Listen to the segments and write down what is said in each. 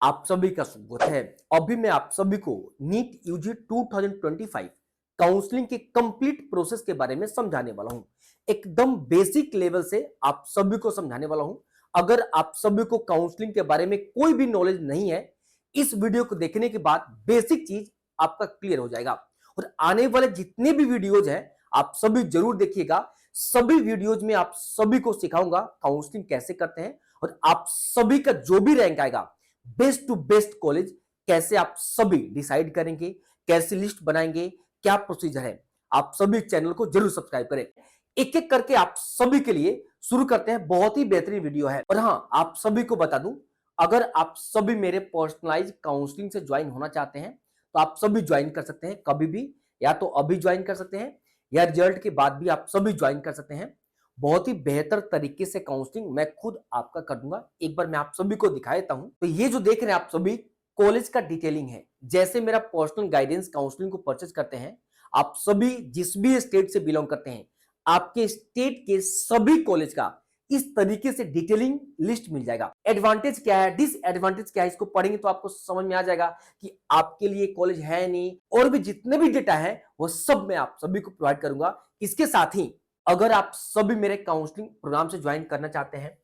आप सभी का स्वागत है। अभी मैं आप सभी को नीट यूजी 2025 काउंसलिंग के कंप्लीट प्रोसेस के बारे में समझाने वाला हूं। एकदम बेसिक लेवल से आप सभी को समझाने वाला हूं। अगर आप सभी को काउंसलिंग के बारे में कोई भी नॉलेज नहीं है, इस वीडियो को देखने के बाद बेसिक चीज आपका क्लियर हो जाएगा। और आने वाले जितने भी वीडियोज हैं आप सभी जरूर देखिएगा। सभी वीडियोज में आप सभी को सिखाऊंगा काउंसलिंग कैसे करते हैं, और आप सभी का जो भी रैंक आएगा बेस्ट टू बेस्ट कॉलेज कैसे आप सभी डिसाइड करेंगे, कैसे लिस्ट बनाएंगे, क्या प्रोसीजर है। आप सभी चैनल को जरूर सब्सक्राइब करें। एक एक करके आप सभी के लिए शुरू करते हैं। बहुत ही बेहतरीन वीडियो है। और हाँ, आप सभी को बता दूं, अगर आप सभी मेरे पर्सनलाइज काउंसलिंग से ज्वाइन होना चाहते हैं तो आप सभी ज्वाइन कर सकते हैं कभी भी, या तो अभी ज्वाइन कर सकते हैं या रिजल्ट के बाद भी आप सभी ज्वाइन कर सकते हैं। बहुत ही बेहतर तरीके से काउंसलिंग मैं खुद आपका कर दूंगा। एक बार मैं आप सभी को दिखा देता हूं। तो ये जो देख रहे हैं आप सभी कॉलेज का डिटेलिंग है। जैसे मेरा पर्सनल गाइडेंस काउंसलिंग को परचेज करते हैं, आप सभी जिस भी स्टेट से बिलोंग करते हैं, आपके स्टेट के सभी कॉलेज का इस तरीके से डिटेलिंग लिस्ट मिल जाएगा। एडवांटेज क्या है, डिसएडवांटेज क्या है, इसको पढ़ेंगे तो आपको समझ में आ जाएगा कि आपके लिए कॉलेज है नहीं। और भी जितने भी डेटा है वो सब मैं आप सभी को प्रोवाइड करूंगा। इसके साथ ही अगर आप सभी मेरे काउंसलिंग प्रोग्राम से ज्वाइन करना चाहते हैं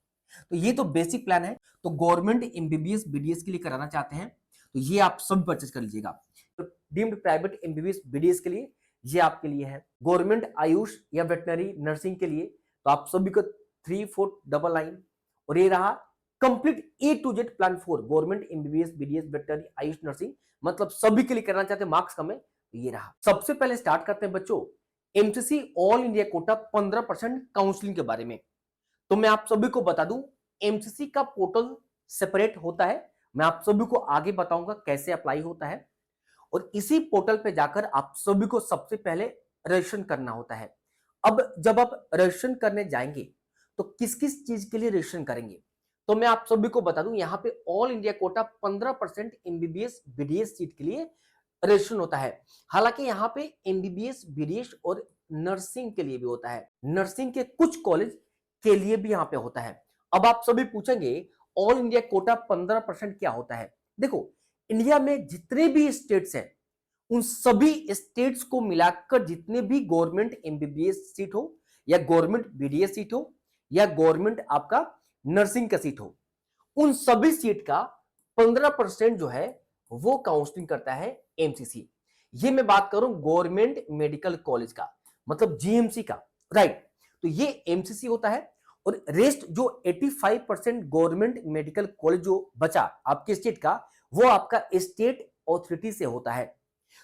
तो ये तो बेसिक प्लान है। तो गवर्नमेंट एमबीबीएस बीडीएस के लिए कराना चाहते हैं तो ये आप सब परचेज कर लीजिएगा। तो डीम्ड प्राइवेट एमबीबीएस बीडीएस के लिए ये आपके लिए है। गवर्नमेंट आयुष या वेटनरी नर्सिंग के लिए तो आप सभी को 3499। और ये रहा complete A to Z plan for government MBBS BDS veterinary AYUSH nursing, मतलब सभी के लिए करना चाहते हैं, मार्क्स कम है तो ये रहा। सबसे पहले स्टार्ट करते हैं बच्चों MCC all India quota 15% counselling के बारे में। तो मैं आप सभी को बता दूं, एमसीसी का पोर्टल सेपरेट होता है। मैं आप सभी को आगे बताऊंगा कैसे अप्लाई होता है। और इसी पोर्टल पे जाकर आप सभी को सबसे पहले रजिस्ट्रेशन करना होता है। अब जब आप रजिस्ट्रेशन करने जाएंगे तो किस किस चीज के लिए रजिस्ट्रेशन करेंगे, तो मैं आप सभी को बता दूं, यहाँ पे all India quota 15% MBBS BDS seat के लिए रजिस्ट्रेशन होता है। हालांकि यहाँ पे एमबीबीएस बीडीएस और नर्सिंग के लिए भी होता है। नर्सिंग के कुछ कॉलेज के लिए भी यहाँ पे होता है। अब आप सभी पूछेंगे ऑल इंडिया कोटा 15% क्या होता है। देखो, इंडिया में जितने भी स्टेट्स हैं उन सभी स्टेट्स को मिलाकर जितने भी गवर्नमेंट एमबीबीएस सीट हो, या गवर्नमेंट बीडीएस सीट हो, या गवर्नमेंट आपका नर्सिंग का सीट हो, उन सभी सीट का 15% जो है वो काउंसलिंग करता है एमसीसी। ये मैं बात करूं गवर्नमेंट मेडिकल कॉलेज का, मतलब जीएमसी का, राइट। तो ये एमसीसी होता है। और रेस्ट जो 85% गवर्नमेंट मेडिकल कॉलेज जो बचा आपके स्टेट का, वो आपका स्टेट ऑथोरिटी से होता है।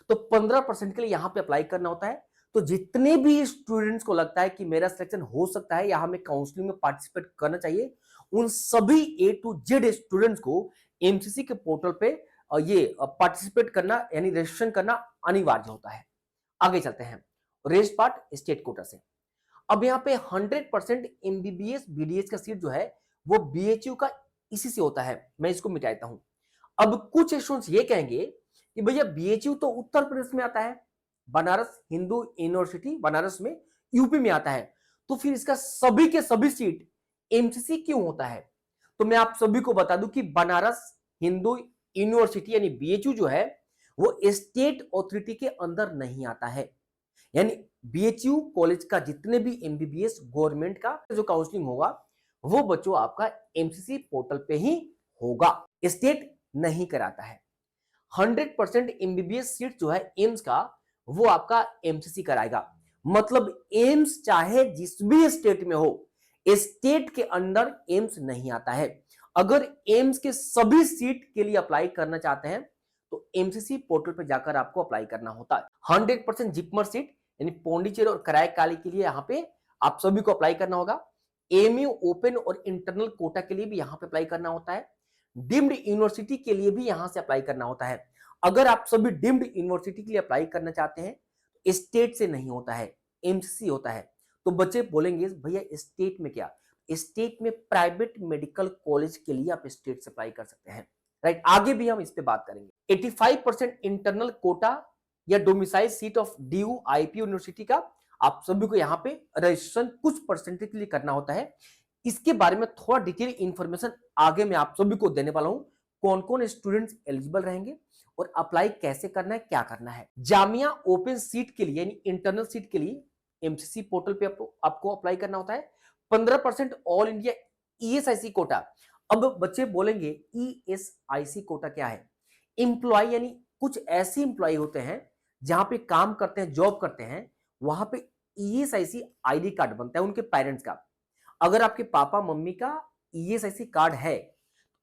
तो 15% के लिए यहां पे अप्लाई करना होता है। तो जितने भी स्टूडेंट्स को लगता है कि मेरा सिलेक्शन हो सकता है, यहां में काउंसलिंग में पार्टिसिपेट करना चाहिए, उन सभी ए टू जेड स्टूडेंट्स को एमसीसी के पोर्टल पे ये पार्टिसिपेट करना यानी रजिस्ट्रेशन करना अनिवार्य होता है। आगे चलते हैं रेस्ट पार्ट स्टेट कोटा से। अब यहाँ पे 100% एमबीबीएस बीडीएस का सीट जो है वो बीएचयू का इसी से होता है। मैं इसको मिटा देता हूं। अब कुछ स्टूडेंट्स ये कहेंगे कि भैया बीएचयू तो उत्तर प्रदेश में आता है, बनारस हिंदू यूनिवर्सिटी बनारस में यूपी में आता है, तो फिर इसका सभी के सभी सीट एमसीसी क्यों होता है। तो मैं आप सभी को बता दूं कि बनारस हिंदू यूनिवर्सिटी यानी बीएचयू जो है वो स्टेट ऑथोरिटी के अंदर नहीं आता है। यानी बीएचयू कॉलेज का जितने भी एमबीबीएस गवर्नमेंट का जो काउंसलिंग होगा वो बच्चों आपका एमसीसी पोर्टल पे ही होगा, स्टेट नहीं कराता है। 100% एमबीबीएस सीट जो है एम्स का वो आपका एमसीसी कराएगा। मतलब एम्स चाहे जिस भी स्टेट में हो, स्टेट के अंदर एम्स नहीं आता है। अगर एम्स के सभी सीट के लिए अप्लाई करना चाहते हैं तो एमसीसी पोर्टल पर जाकर आपको अप्लाई करना होता है। 100% जिपमर सीट यानी पौंडीचेरी और कराईकाली के लिए यहाँ पे आप सभी को अप्लाई करना होगा। एमयू ओपन और इंटरनल कोटा के लिए भी यहाँ पे अप्लाई करना होता है। डीम्ड यूनिवर्सिटी के लिए भी यहां से अप्लाई करना होता है। अगर आप सभी डीम्ड यूनिवर्सिटी के लिए अप्लाई करना चाहते हैं, स्टेट से नहीं होता है, एमसीसी होता है। तो बच्चे बोलेंगे भैया स्टेट में क्या, स्टेट में प्राइवेट मेडिकल कॉलेज के लिए आप स्टेट से अप्लाई कर सकते हैं, राइट। आगे भी हम इस पे बात करेंगे। 85% इंटरनल कोटा या domicile seat of DU IP university का आप सभी को यहाँ पे रजिस्ट्रेशन कुछ परसेंटेज के लिए करना होता है। इसके बारे में थोड़ा डिटेल इंफॉर्मेशन आगे मैं आप सभी को देने वाला हूं। कौन कौन स्टूडेंट्स एलिजिबल रहेंगे और अप्लाई कैसे करना है, क्या करना है। जामिया ओपन सीट के लिए यानी इंटरनल सीट के लिए एमसीसी पोर्टल पे आपको अप्लाई करना होता है। 15% ऑल इंडिया ईएसआईसी कोटा। अब बच्चे बोलेंगे ईएसआईसी कोटा क्या है? इंप्लॉय यानी कुछ ऐसे इंप्लॉय होते हैं जहां पे काम करते हैं, जॉब करते हैं, वहां पे ईएसआईसी आईडी कार्ड बनता है उनके पेरेंट्स का। अगर आपके पापा मम्मी का ईएसआईसी कार्ड है,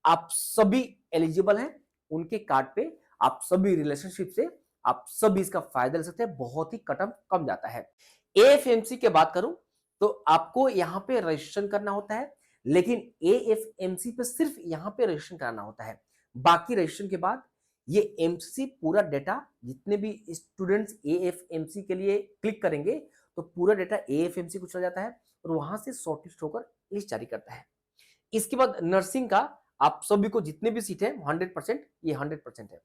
आप सभी एलिजिबल हैं। उनके कार्ड पे आप सभी रिलेशनशिप से आप सभी इसका फायदा ले सकते हैं, बहुत ही कटम कम जाता है। एएफएमसी की बात करूं तो आपको यहां पे रजिस्ट्रेशन करना होता है, लेकिन एएफएमसी पे सिर्फ यहां पे रजिस्ट्रेशन कराना होता है। बाकी रजिस्ट्रेशन के बाद ये एमसीसी पूरा डेटा, जितने भी स्टूडेंट्स एएफएमसी के लिए क्लिक करेंगे तो पूरा डेटा एएफएमसी को चला जाता है और वहां से शॉर्टलिस्ट होकर लिस्ट जारी करता है। इसके बाद नर्सिंग का आप सभी को जितने भी सीट है 100%, ये 100% है,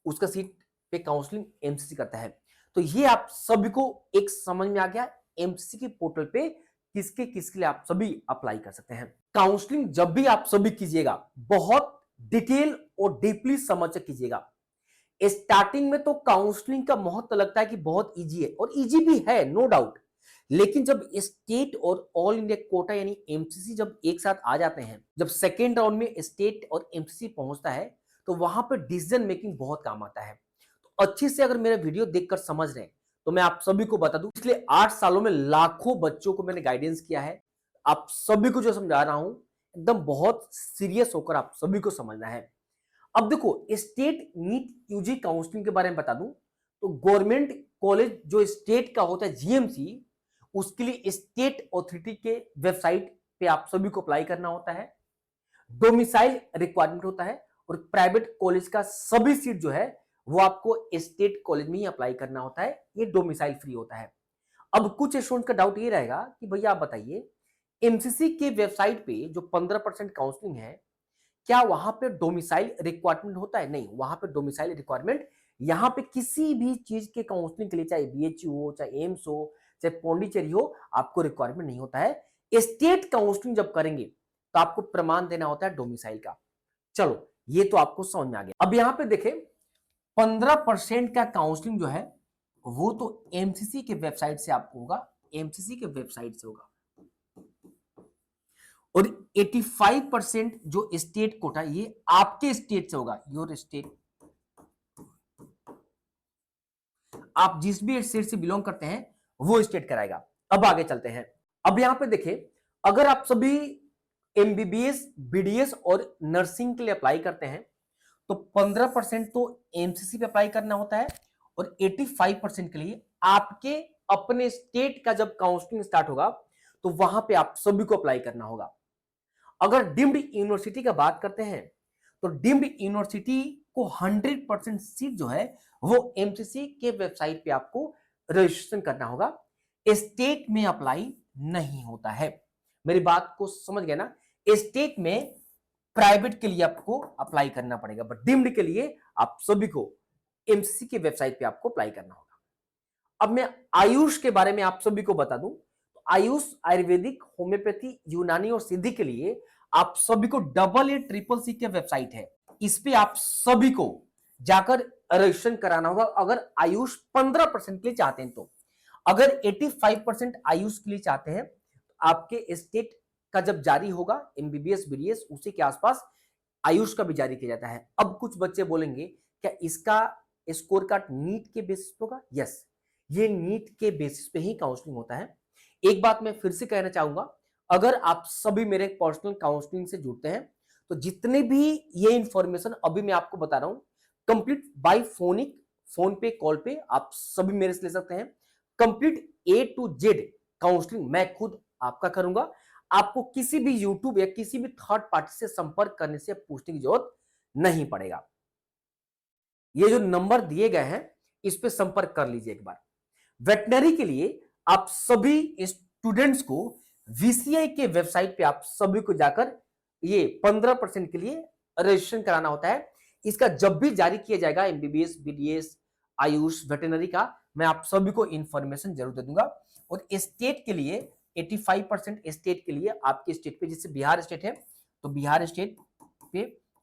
उसका सीट पे काउंसलिंग एमसीसी करता है। तो ये आप सभी को एक समझ में आ गया एमसीसी के पोर्टल पे किसके किसके लिए आप सभी अप्लाई कर सकते हैं। काउंसलिंग जब भी आप सभी कीजिएगा बहुत डिटेल और डीपली समझ कर कीजिएगा। स्टार्टिंग में तो काउंसलिंग का महत्व लगता है कि बहुत इजी है, और इजी भी है नो डाउट, लेकिन जब स्टेट और ऑल इंडिया कोटा यानी एमसीसी जब एक साथ आ जाते हैं, जब सेकेंड राउंड में स्टेट और एमसीसी पहुंचता है, तो वहां पर डिसीजन मेकिंग बहुत काम आता है। तो अच्छे से अगर मेरा वीडियो देखकर समझ रहे हैं तो मैं आप सभी को बता दूं, पिछले 8 सालों में लाखों बच्चों को मैंने गाइडेंस किया है। आप सभी को जो समझा रहा हूं एकदम बहुत सीरियस होकर आप सभी को समझना है। अब देखो, स्टेट नीट यूजी काउंसलिंग के बारे में बता दूं तो गवर्नमेंट कॉलेज जो स्टेट का होता है जीएमसी, उसके लिए स्टेट अथॉरिटी के वेबसाइट पे आप सभी को अप्लाई करना होता है। डोमिसाइल रिक्वायरमेंट होता है, और प्राइवेट कॉलेज का सभी सीट जो है वो आपको स्टेट कॉलेज में ही अप्लाई करना होता है, ये डोमिसाइल फ्री होता है। अब कुछ स्टूडेंट्स का डाउट ये रहेगा कि भैया आप बताइए, एमसीसी के वेबसाइट पे जो 15% काउंसलिंग है, क्या वहां पे डोमिसाइल रिक्वायरमेंट होता है? नहीं, वहां पे डोमिसाइल रिक्वायरमेंट यहां पे किसी भी चीज के काउंसलिंग के लिए, चाहे बीएचयू हो, चाहे एम्स हो, चाहे पौंडीचेरी हो, आपको रिक्वायरमेंट नहीं होता है। स्टेट काउंसलिंग जब करेंगे तो आपको प्रमाण देना होता है डोमिसाइल का। चलो, ये तो आपको समझ में आ गया। अब यहां पे देखें, 15% का काउंसलिंग जो है वो तो एमसीसी के वेबसाइट से आपको होगा, एमसीसी के वेबसाइट से होगा, और 85% जो स्टेट कोटा ये आपके स्टेट से होगा, योर स्टेट। आप जिस भी स्टेट से बिलोंग करते हैं वो स्टेट कराएगा। अब आगे चलते हैं। अब यहां पे देखिए, अगर आप सभी एमबीबीएस, बीडीएस और नर्सिंग के लिए अप्लाई करते हैं तो 15% तो एमसीसी पे अप्लाई करना होता है, और 85% के लिए आपके अपने स्टेट का जब काउंसलिंग स्टार्ट होगा तो वहां पे आप सभी को अप्लाई करना होगा। अगर डीम्ड यूनिवर्सिटी का बात करते हैं तो डीम्ड यूनिवर्सिटी को 100% सीट जो है वो एमसीसी के वेबसाइट पे आपको रजिस्ट्रेशन करना होगा, स्टेट में अप्लाई नहीं होता है। मेरी बात को समझ गए ना? स्टेट में प्राइवेट के लिए आपको अप्लाई करना पड़ेगा, बट डीम्ड के लिए आप सभी को एमसीसी के वेबसाइट पे आपको अप्लाई करना होगा। अब मैं आयुष के बारे में आप सभी को बता दूं तो आयुष आयुर्वेदिक, होम्योपैथी, यूनानी और सिद्धि के लिए आप सभी को AA CCC के वेबसाइट है, इस पे आप सभी को जाकर रजिस्ट्रेशन कराना होगा। अगर आयुष 15% के लिए चाहते हैं तो, अगर 85% आयुष के लिए चाहते हैं तो आपके स्टेट का जब जारी होगा एमबीबीएस बीडीएस, उसी के आसपास आयुष का भी जारी किया जाता है। अब कुछ बच्चे बोलेंगे क्या इसका स्कोर कार्ड नीट के बेसिस पे होगा? यस, ये नीट के बेसिस पे ही काउंसलिंग होता है। एक बात मैं फिर से कहना चाहूंगा, अगर आप सभी मेरे पर्सनल काउंसलिंग से जुड़ते हैं तो जितने भी ये इंफॉर्मेशन अभी मैं आपको बता रहा हूं कंप्लीट बाय फोनिक, फोन पे, कॉल पे आप सभी मेरे से ले सकते हैं। Complete A to Z counselling मैं खुद आपका करूंगा। आपको किसी भी यूट्यूब या किसी भी थर्ड पार्टी से संपर्क करने से पूछने की जरूरत नहीं पड़ेगा। ये जो नंबर दिए गए हैं इस पे संपर्क कर लीजिए एक बार। वेटनरी के लिए आप सभी स्टूडेंट्स को वीसीआई के वेबसाइट पे आप सभी को जाकर ये 15% के लिए रजिस्ट्रेशन कराना होता है। इसका जब भी जारी किया जाएगा एमबीबीएस, बीडीएस, आयुष, वेटनरी का, मैं आप सभी को इंफॉर्मेशन जरूर दे दूंगा। और स्टेट के लिए 85% स्टेट के लिए आपके स्टेट पे, जैसे बिहार स्टेट है तो बिहार स्टेट पे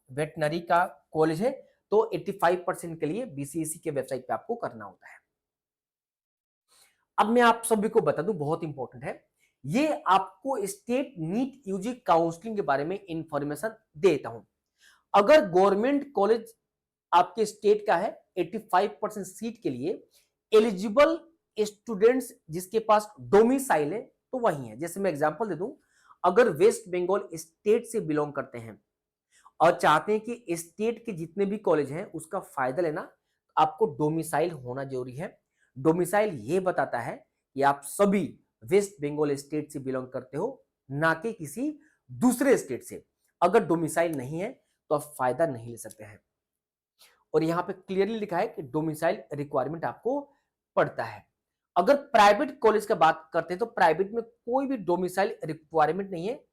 वेटनरी का कॉलेज है, तो 85% के लिए बीसीएसई के वेबसाइट पे आपको करना होता है। अब मैं आप सभी को बता दूं, बहुत इंपॉर्टेंट है, ये आपको स्टेट नीट यूजी काउंसलिंग के बारे में इंफॉर्मेशन देता हूं। अगर गवर्नमेंट कॉलेज आपके स्टेट का है, 85% सीट के लिए एलिजिबल स्टूडेंट्स जिसके पास डोमिसाइल है तो वही है। जैसे मैं एग्जांपल दे दूं, अगर वेस्ट बंगाल स्टेट से बिलोंग करते हैं और चाहते हैं कि स्टेट के जितने भी कॉलेज हैं उसका फायदा लेना, आपको डोमिसाइल होना जरूरी है। डोमिसाइल ये बताता है कि आप सभी वेस्ट बंगाल स्टेट से बिलोंग करते हो, ना कि किसी दूसरे स्टेट से। अगर डोमिसाइल नहीं है तो आप फायदा नहीं ले सकते हैं। और यहां पे क्लियरली लिखा है कि डोमिसाइल रिक्वायरमेंट आपको पड़ता है। अगर प्राइवेट कॉलेज का बात करते हैं तो प्राइवेट में कोई भी डोमिसाइल रिक्वायरमेंट नहीं है,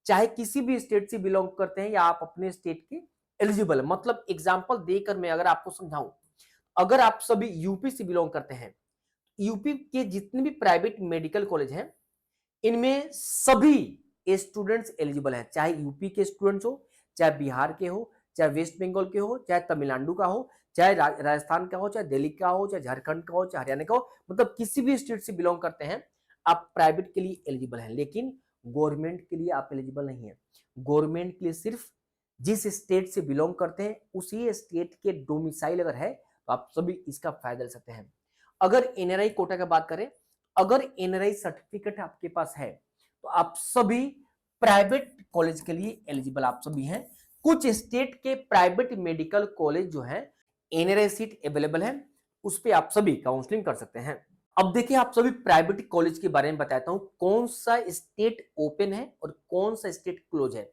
चाहे किसी भी स्टेट से बिलोंग करते हैं या आप अपने स्टेट के एलिजिबल है। मतलब एग्जांपल देकर मैं अगर आपको समझाऊं, अगर आप सभी यूपी से बिलोंग करते हैं, यूपी के जितने भी प्राइवेट मेडिकल कॉलेज हैं इनमें सभी स्टूडेंट्स एलिजिबल हैं, चाहे यूपी के स्टूडेंट्स हो, चाहे बिहार के हो, चाहे वेस्ट बंगाल के हो, चाहे तमिलनाडु का हो, चाहे राजस्थान का हो, चाहे दिल्ली का हो, चाहे झारखंड का हो, चाहे हरियाणा का हो, मतलब किसी भी स्टेट से बिलोंग करते हैं आप प्राइवेट के लिए एलिजिबल हैं। लेकिन गवर्नमेंट के लिए आप एलिजिबल नहीं है। गवर्नमेंट के लिए सिर्फ जिस स्टेट से बिलोंग करते हैं उसी स्टेट के डोमिसाइल अगर है तो आप सभी इसका फायदा ले सकते हैं। अगर एनआरआई कोटा का बात करें, अगर एनआरआई सर्टिफिकेट आपके पास है तो आप सभी प्राइवेट कॉलेज के लिए एलिजिबल आप सभी हैं। कुछ स्टेट के प्राइवेट मेडिकल कॉलेज जो है एनआरआई सीट अवेलेबल है, उस पे आप सभी काउंसलिंग कर सकते हैं। अब देखिए आप सभी प्राइवेट कॉलेज के बारे में बताता हूं, कौन सा स्टेट ओपन है और कौन सा स्टेट क्लोज है।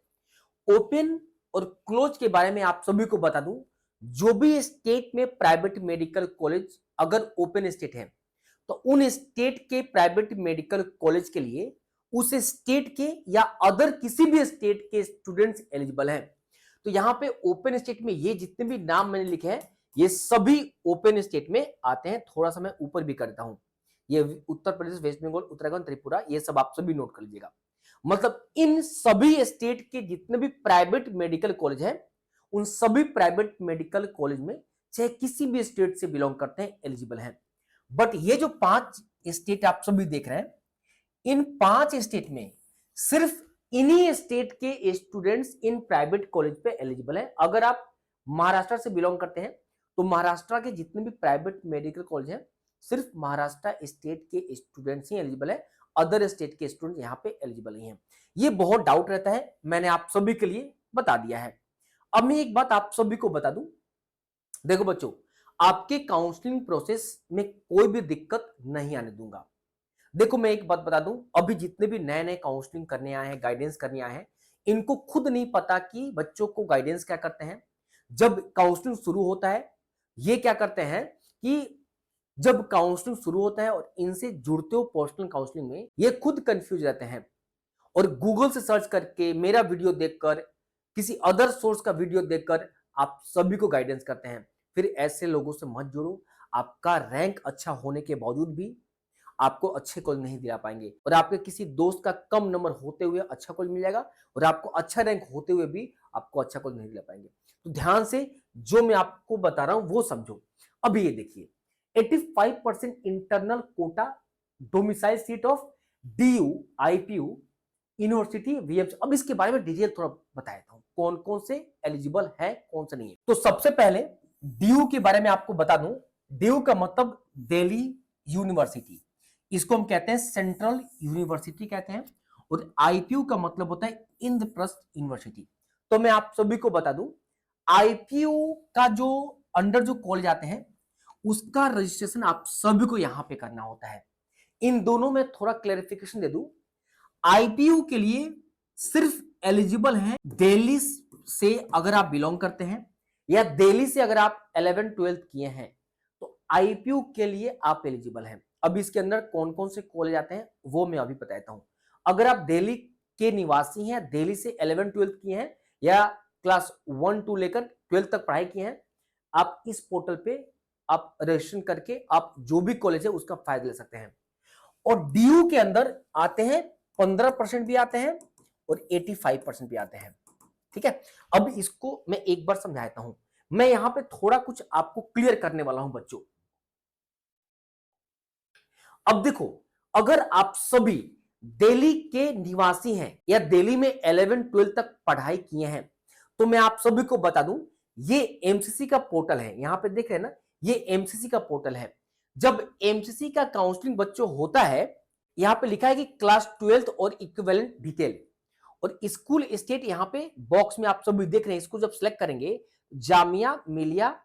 ओपन और क्लोज के बारे में आप सभी को बता दूं, जो भी स्टेट में प्राइवेट मेडिकल कॉलेज अगर ओपन स्टेट है तो उन स्टेट के प्राइवेट मेडिकल कॉलेज के लिए उस स्टेट के या अदर किसी भी स्टेट के स्टूडेंट्स एलिजिबल हैं। तो यहां पे ओपन स्टेट में ये जितने भी नाम मैंने लिखे हैं ये सभी ओपन स्टेट में आते हैं। थोड़ा सा मैं ऊपर भी करता हूं, ये उत्तर प्रदेश, वेस्ट बंगाल, उत्तराखंड, त्रिपुरा, ये सब आप सभी नोट कर लीजिएगा। मतलब इन सभी स्टेट के जितने भी प्राइवेट मेडिकल कॉलेज हैं उन सभी प्राइवेट मेडिकल कॉलेज में चाहे किसी भी स्टेट से बिलोंग करते हैं एलिजिबल हैं। बट ये जो 5 स्टेट आप सभी देख रहे हैं, इन 5 स्टेट में सिर्फ इन्हीं स्टेट के स्टूडेंट्स इन प्राइवेट कॉलेज पे एलिजिबल हैं। अगर आप महाराष्ट्र से बिलोंग करते हैं तो महाराष्ट्र के जितने भी प्राइवेट मेडिकल कॉलेज हैं सिर्फ महाराष्ट्र स्टेट के स्टूडेंट्स ही एलिजिबल है, अदर स्टेट के स्टूडेंट यहाँ पे एलिजिबल नहीं है। ये बहुत डाउट रहता है, मैंने आप सभी के लिए बता दिया है। अब मैं एक बात आप सभी को बता दूं, देखो बच्चों, आपके काउंसलिंग प्रोसेस में कोई भी दिक्कत नहीं आने दूंगा। देखो मैं एक बात बता दूं, अभी जितने भी नए नए काउंसलिंग करने आए हैं, गाइडेंस करने आए हैं, इनको खुद नहीं पता कि बच्चों को गाइडेंस क्या करते हैं। जब काउंसलिंग शुरू होता है ये क्या करते हैं कि जब काउंसलिंग शुरू होता है और इनसे जुड़ते हो पर्सनल काउंसलिंग में, ये खुद कंफ्यूज रहते हैं और गूगल से सर्च करके, मेरा वीडियो देखकर, किसी अदर सोर्स का वीडियो देखकर आप सभी को गाइडेंस करते हैं। फिर ऐसे लोगों से मत जुड़ो। आपका रैंक अच्छा होने के बावजूद भी आपको अच्छे कॉलेज नहीं दिला पाएंगे और आपके किसी दोस्त का कम नंबर होते हुए अच्छा कॉलेज मिल जाएगा और आपको अच्छा रैंक होते हुए भी आपको अच्छा कॉलेज नहीं दिला पाएंगे। तो ध्यान से जो मैं आपको बता रहा हूं वो समझो। अभी ये देखिए, 85% internal quota domicile seat of DU, IPU, university, VFC. अब इसके बारे में डिटेल थोड़ा बता देता हूं, कौन कौन से एलिजिबल है कौन से नहीं है। तो सबसे पहले डीयू के बारे में आपको बता दूं, डीयू का मतलब दिल्ली यूनिवर्सिटी, इसको हम कहते हैं सेंट्रल यूनिवर्सिटी कहते हैं, और आईपीयू का मतलब होता है इंद्रप्रस्थ यूनिवर्सिटी। तो मैं आप सभी को बता दूं, आईपीयू का जो अंडर जो कॉलेज आते हैं उसका रजिस्ट्रेशन आप सभी को यहां पे करना होता है। इन दोनों में थोड़ा क्लैरिफिकेशन दे दूं, आईपीयू के लिए सिर्फ एलिजिबल हैं दिल्ली से अगर आप बिलोंग करते हैं या दिल्ली से अगर आप 11th-12th किए हैं तो आईपीयू के लिए आप एलिजिबल हैं। अब इसके अंदर कौन कौन से कॉलेज आते हैं वो मैं अभी बताता हूं। अगर आप दिल्ली के निवासी हैं, दिल्ली से 11th-12th किए हैं या क्लास 1 to लेकर 12th तक पढ़ाई किए हैं, आप इस पोर्टल पे आप रजिस्ट्रेशन करके आप जो भी कॉलेज है उसका फायदा ले सकते हैं। और डीयू के अंदर आते हैं 15% भी आते हैं और 85% भी आते हैं। ठीक है, अब इसको मैं एक बार समझाता हूं। मैं यहां पे थोड़ा कुछ आपको क्लियर करने वाला हूं बच्चों। अब देखो, अगर आप सभी दिल्ली के निवासी हैं या दिल्ली में 11-12 तक पढ़ाई किए हैं, तो मैं आप सभी को बता दूं, ये एमसीसी का पोर्टल है। यहां पे देख रहे हैं ना, ये एमसीसी का पोर्टल है। जब एमसीसी का काउंसलिंग बच्चों होता है, यहां पे लिखा है कि क्लास 12th और इक्विवेलेंट डिटेल, और स्कूल स्टेट यहां पे बॉक्स में आप सभी देख रहे हैं। इसको जब सिलेक्ट करेंगे, Jamia Millia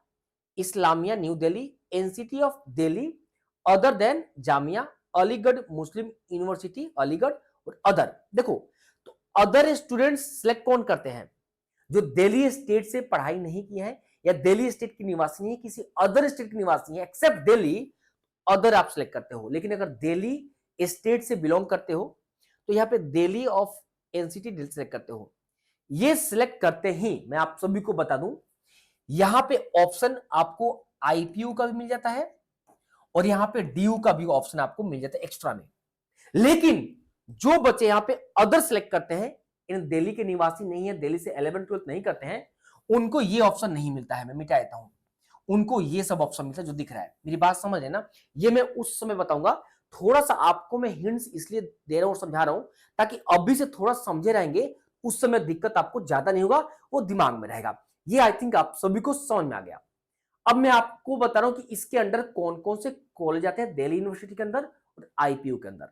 Islamia new Delhi, NCT of Delhi, other than Jamia, Aligarh Muslim university Aligarh, और अदर। देखो, तो अदर स्टूडेंट्स सिलेक्ट कौन करते हैं? जो दिल्ली स्टेट से पढ़ाई नहीं की है या दिल्ली स्टेट के निवासी नहीं है, किसी अदर स्टेट के निवासी है एक्सेप्ट दिल्ली, अदर आप सिलेक्ट करते हो। लेकिन अगर दिल्ली स्टेट से बिलोंग करते हो तो यहां पे Delhi of NCT Delhi select करते हो। ये सिलेक्ट करते ही मैं आप सभी को बता दूं, यहां पे ऑप्शन आपको आईपीयू का भी मिल जाता है और यहां पे डीयू का भी ऑप्शन आपको मिल जाता है एक्स्ट्रा में। लेकिन जो बच्चे यहां पे अदर सेलेक्ट करते हैं, इन दिल्ली के निवासी नहीं है, दिल्ली से 11-12 नहीं करते हैं, उनको ये ऑप्शन नहीं मिलता है। मैं मिटा देता हूं, उनको ये सब ऑप्शन मिलता है जो दिख रहा है। मेरी बात समझ है ना? ये मैं उस समय बताऊंगा। थोड़ा सा आपको मैं हिंट्स इसलिए दे रहा हूं और समझा रहा हूं ताकि अभी से थोड़ा समझे रहेंगे, उस समय दिक्कत आपको ज्यादा नहीं होगा, वो दिमाग में रहेगा। ये आई थिंक आप सभी को समझ में आ गया। अब मैं आपको बता रहा हूं कि इसके अंदर कौन कौन से कॉलेज आते हैं दिल्ली यूनिवर्सिटी के अंदर और आईपीयू के अंदर।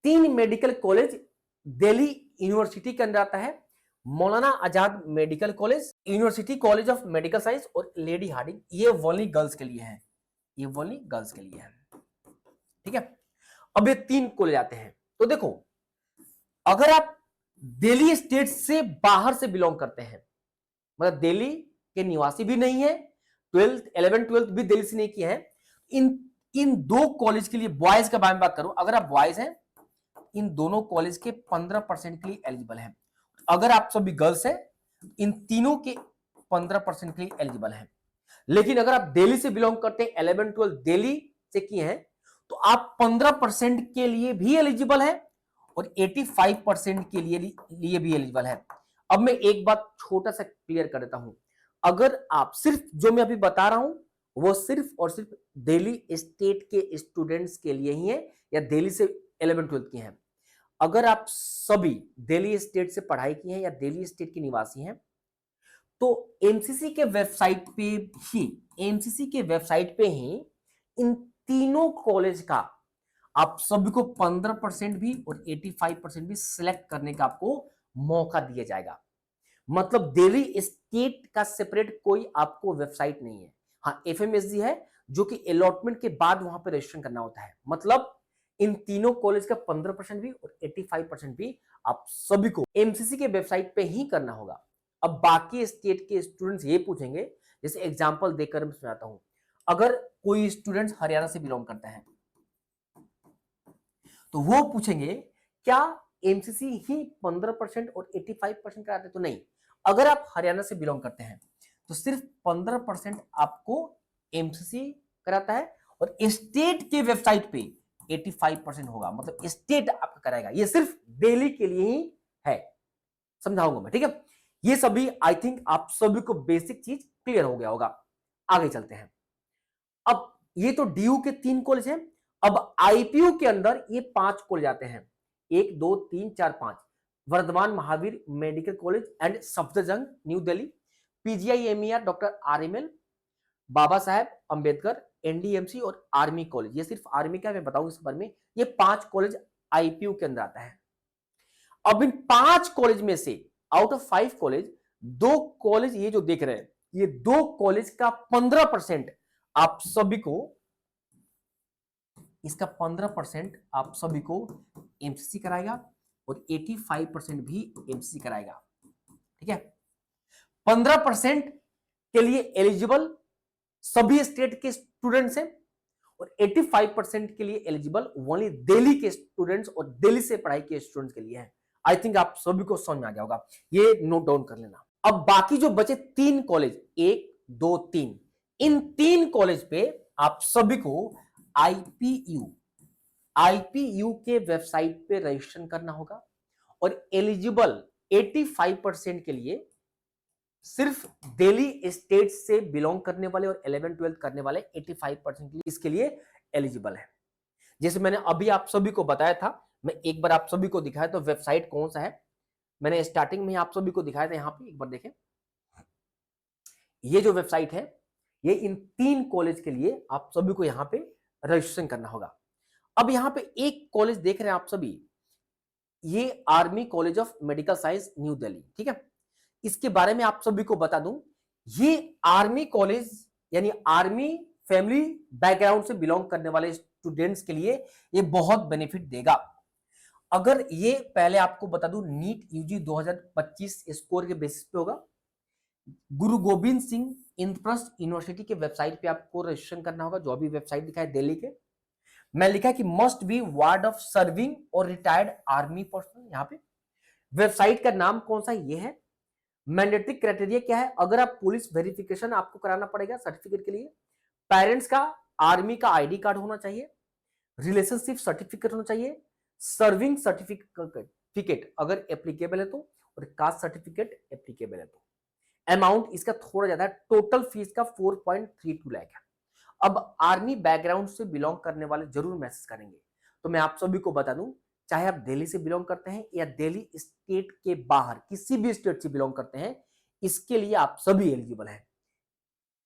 3 मेडिकल कॉलेज दिल्ली यूनिवर्सिटी के अंदर आता है, Maulana Azad medical college, university college of medical science और लेडी हार्डिंग। ये ओनली गर्ल्स के लिए है, ये ओनली गर्ल्स के लिए है। ठीक है, अब ये 3 कॉलेज आते हैं। तो देखो, अगर आप दिल्ली स्टेट से बाहर से बिलोंग करते हैं, मतलब दिल्ली के निवासी भी नहीं है, 11-12 भी दिल्ली से नहीं किए हैं, इन इन 2 कॉलेज के लिए बॉयज के बारे में बात करूं, अगर आप बॉयज हैं, इन दोनों कॉलेज के 15% के लिए एलिजिबल हैं। अगर आप सभी गर्ल्स हैं, इन तीनों के 15% के लिए एलिजिबल हैं। लेकिन अगर आप दिल्ली से बिलोंग करते हैं, 11-12 दिल्ली से किए हैं, तो आप 15% के लिए भी एलिजिबल है और 85% के लिए भी एलिजिबल है। अब मैं एक बात छोटा सा क्लियर कर देता हूं, अगर आप सिर्फ जो मैं अभी बता रहा हूं वो सिर्फ और सिर्फ दिल्ली स्टेट के स्टूडेंट्स के लिए ही है या दिल्ली से 11-12 किए हैं। अगर आप सभी दिल्ली स्टेट से पढ़ाई की हैं या दिल्ली स्टेट के निवासी हैं, तो एमसीसी के वेबसाइट पे ही, एमसीसी के वेबसाइट पे ही इन तीनों कॉलेज का आप सभी को 15% भी और 85% भी सिलेक्ट करने का आपको मौका दिया जाएगा। मतलब दिल्ली स्टेट का सेपरेट कोई आपको वेबसाइट नहीं है। हाँ, एफएमएसजी है जो कि अलॉटमेंट के बाद वहां पे रजिस्ट्रेशन करना होता है। मतलब इन तीनों कॉलेज का 15% भी और 85% भी आप सभी को एमसीसी के वेबसाइट पे ही करना होगा। अब बाकी स्टेट के स्टूडेंट्स ये पूछेंगे, जैसे एग्जांपल देकर मैं समझाता हूं, अगर कोई स्टूडेंट हरियाणा से बिलोंग करता है तो वो पूछेंगे क्या एमसीसी ही 15% और 85% कराते? तो नहीं, अगर आप हरियाणा से बिलोंग करते हैं तो सिर्फ 15% आपको एमसीसी कराता है और स्टेट के वेबसाइट पे 85% होगा। मतलब स्टेट आपका कराएगा। ये सिर्फ दिल्ली के लिए ही है, समझाऊंगा मैं। ठीक है, ये सभी आई थिंक आप सभी को बेसिक चीज क्लियर हो गया होगा। आगे चलते हैं। अब ये तो डीयू के 3 कॉलेज हैं। अब आईपीयू के अंदर ये 5 कॉलेज आते हैं, 1 2 3 4 5। Vardhman Mahavir medical college and Safdarjung new Delhi, PGIMER doctor RML, Baba Saheb Ambedkar, NDMC और आर्मी कॉलेज। ये सिर्फ आर्मी का मैं बताऊं इस बारे में, ये 5 कॉलेज आईपीयू के अंदर आता है। अब इन 5 कॉलेज में से आउट ऑफ 5 कॉलेज, 2 कॉलेज ये जो देख रहे हैं, ये 2 कॉलेज का 15% आप सभी को, इसका 15% आप सभी को एमसीसी कराएगा और 85% भी एमसीसी कराएगा। ठीक है, 15% के लिए एलिजिबल सभी स्टेट के स्टूडेंट्स हैं और 85% के लिए एलिजिबल ओनली दिल्ली के स्टूडेंट्स और दिल्ली से पढ़ाई के स्टूडेंट्स के लिए है। आई थिंक आप सभी को समझ में आ गया होगा, ये नोट डाउन कर लेना। अब बाकी जो बचे 3 कॉलेज, 1 2 3, इन 3 कॉलेज पे आप सभी को आईपीयू के वेबसाइट पे रजिस्ट्रेशन करना होगा और एलिजिबल 85% के लिए सिर्फ दिल्ली स्टेट से बिलोंग करने वाले और 11-12 करने वाले 85% इसके लिए एलिजिबल है। जैसे मैंने अभी आप सभी को बताया था, मैं एक बार आप सभी को दिखाया तो वेबसाइट कौन सा है, मैंने स्टार्टिंग में आप सभी को दिखाया था, यहां पे एक बार देखें। ये जो वेबसाइट है, ये इन 3 कॉलेज के लिए आप सभी को यहां पे रजिस्ट्रेशन करना होगा। अब यहां पे एक कॉलेज देख रहे हैं आप सभी, ये army college of medical science new Delhi, ठीक है। इसके बारे में आप सभी को बता दूं, ये आर्मी कॉलेज यानी आर्मी फैमिली बैकग्राउंड से बिलोंग करने वाले स्टूडेंट्स के लिए ये बहुत बेनिफिट देगा। अगर ये पहले आपको बता दूं, नीट यूजी 2025 स्कोर के बेसिस पे होगा। गुरु गोविंद सिंह इंद्रप्रस्थ यूनिवर्सिटी के वेबसाइट पे आपको रजिस्ट्रेशन करना होगा, जो अभी वेबसाइट दिखा है दिल्ली के। मैं लिखा कि must be ward of serving और रिटायर्ड आर्मी पर्सन। यहाँ पे वेबसाइट का नाम कौन सा ये है। मैंडेटरी क्राइटेरिया क्या है, अगर आप पुलिस वेरिफिकेशन आपको कराना पड़ेगा सर्टिफिकेट के लिए। पेरेंट्स का आर्मी का आईडी कार्ड होना चाहिए, रिलेशनशिप सर्टिफिकेट होना चाहिए, सर्विंग सर्टिफिकेट अगर एप्लीकेबल है तो, और कास्ट सर्टिफिकेट एप्लीकेबल है तो। अमाउंट इसका थोड़ा ज्यादा है, टोटल फीस का 4.32 लाख है। अब आर्मी बैकग्राउंड से बिलोंग करने वाले जरूर मैसेज करेंगे, तो मैं आप सभी को बता दूं, चाहे आप दिल्ली से बिलोंग करते हैं या दिल्ली स्टेट के बाहर किसी भी स्टेट से बिलोंग करते हैं, इसके लिए आप सभी एलिजिबल हैं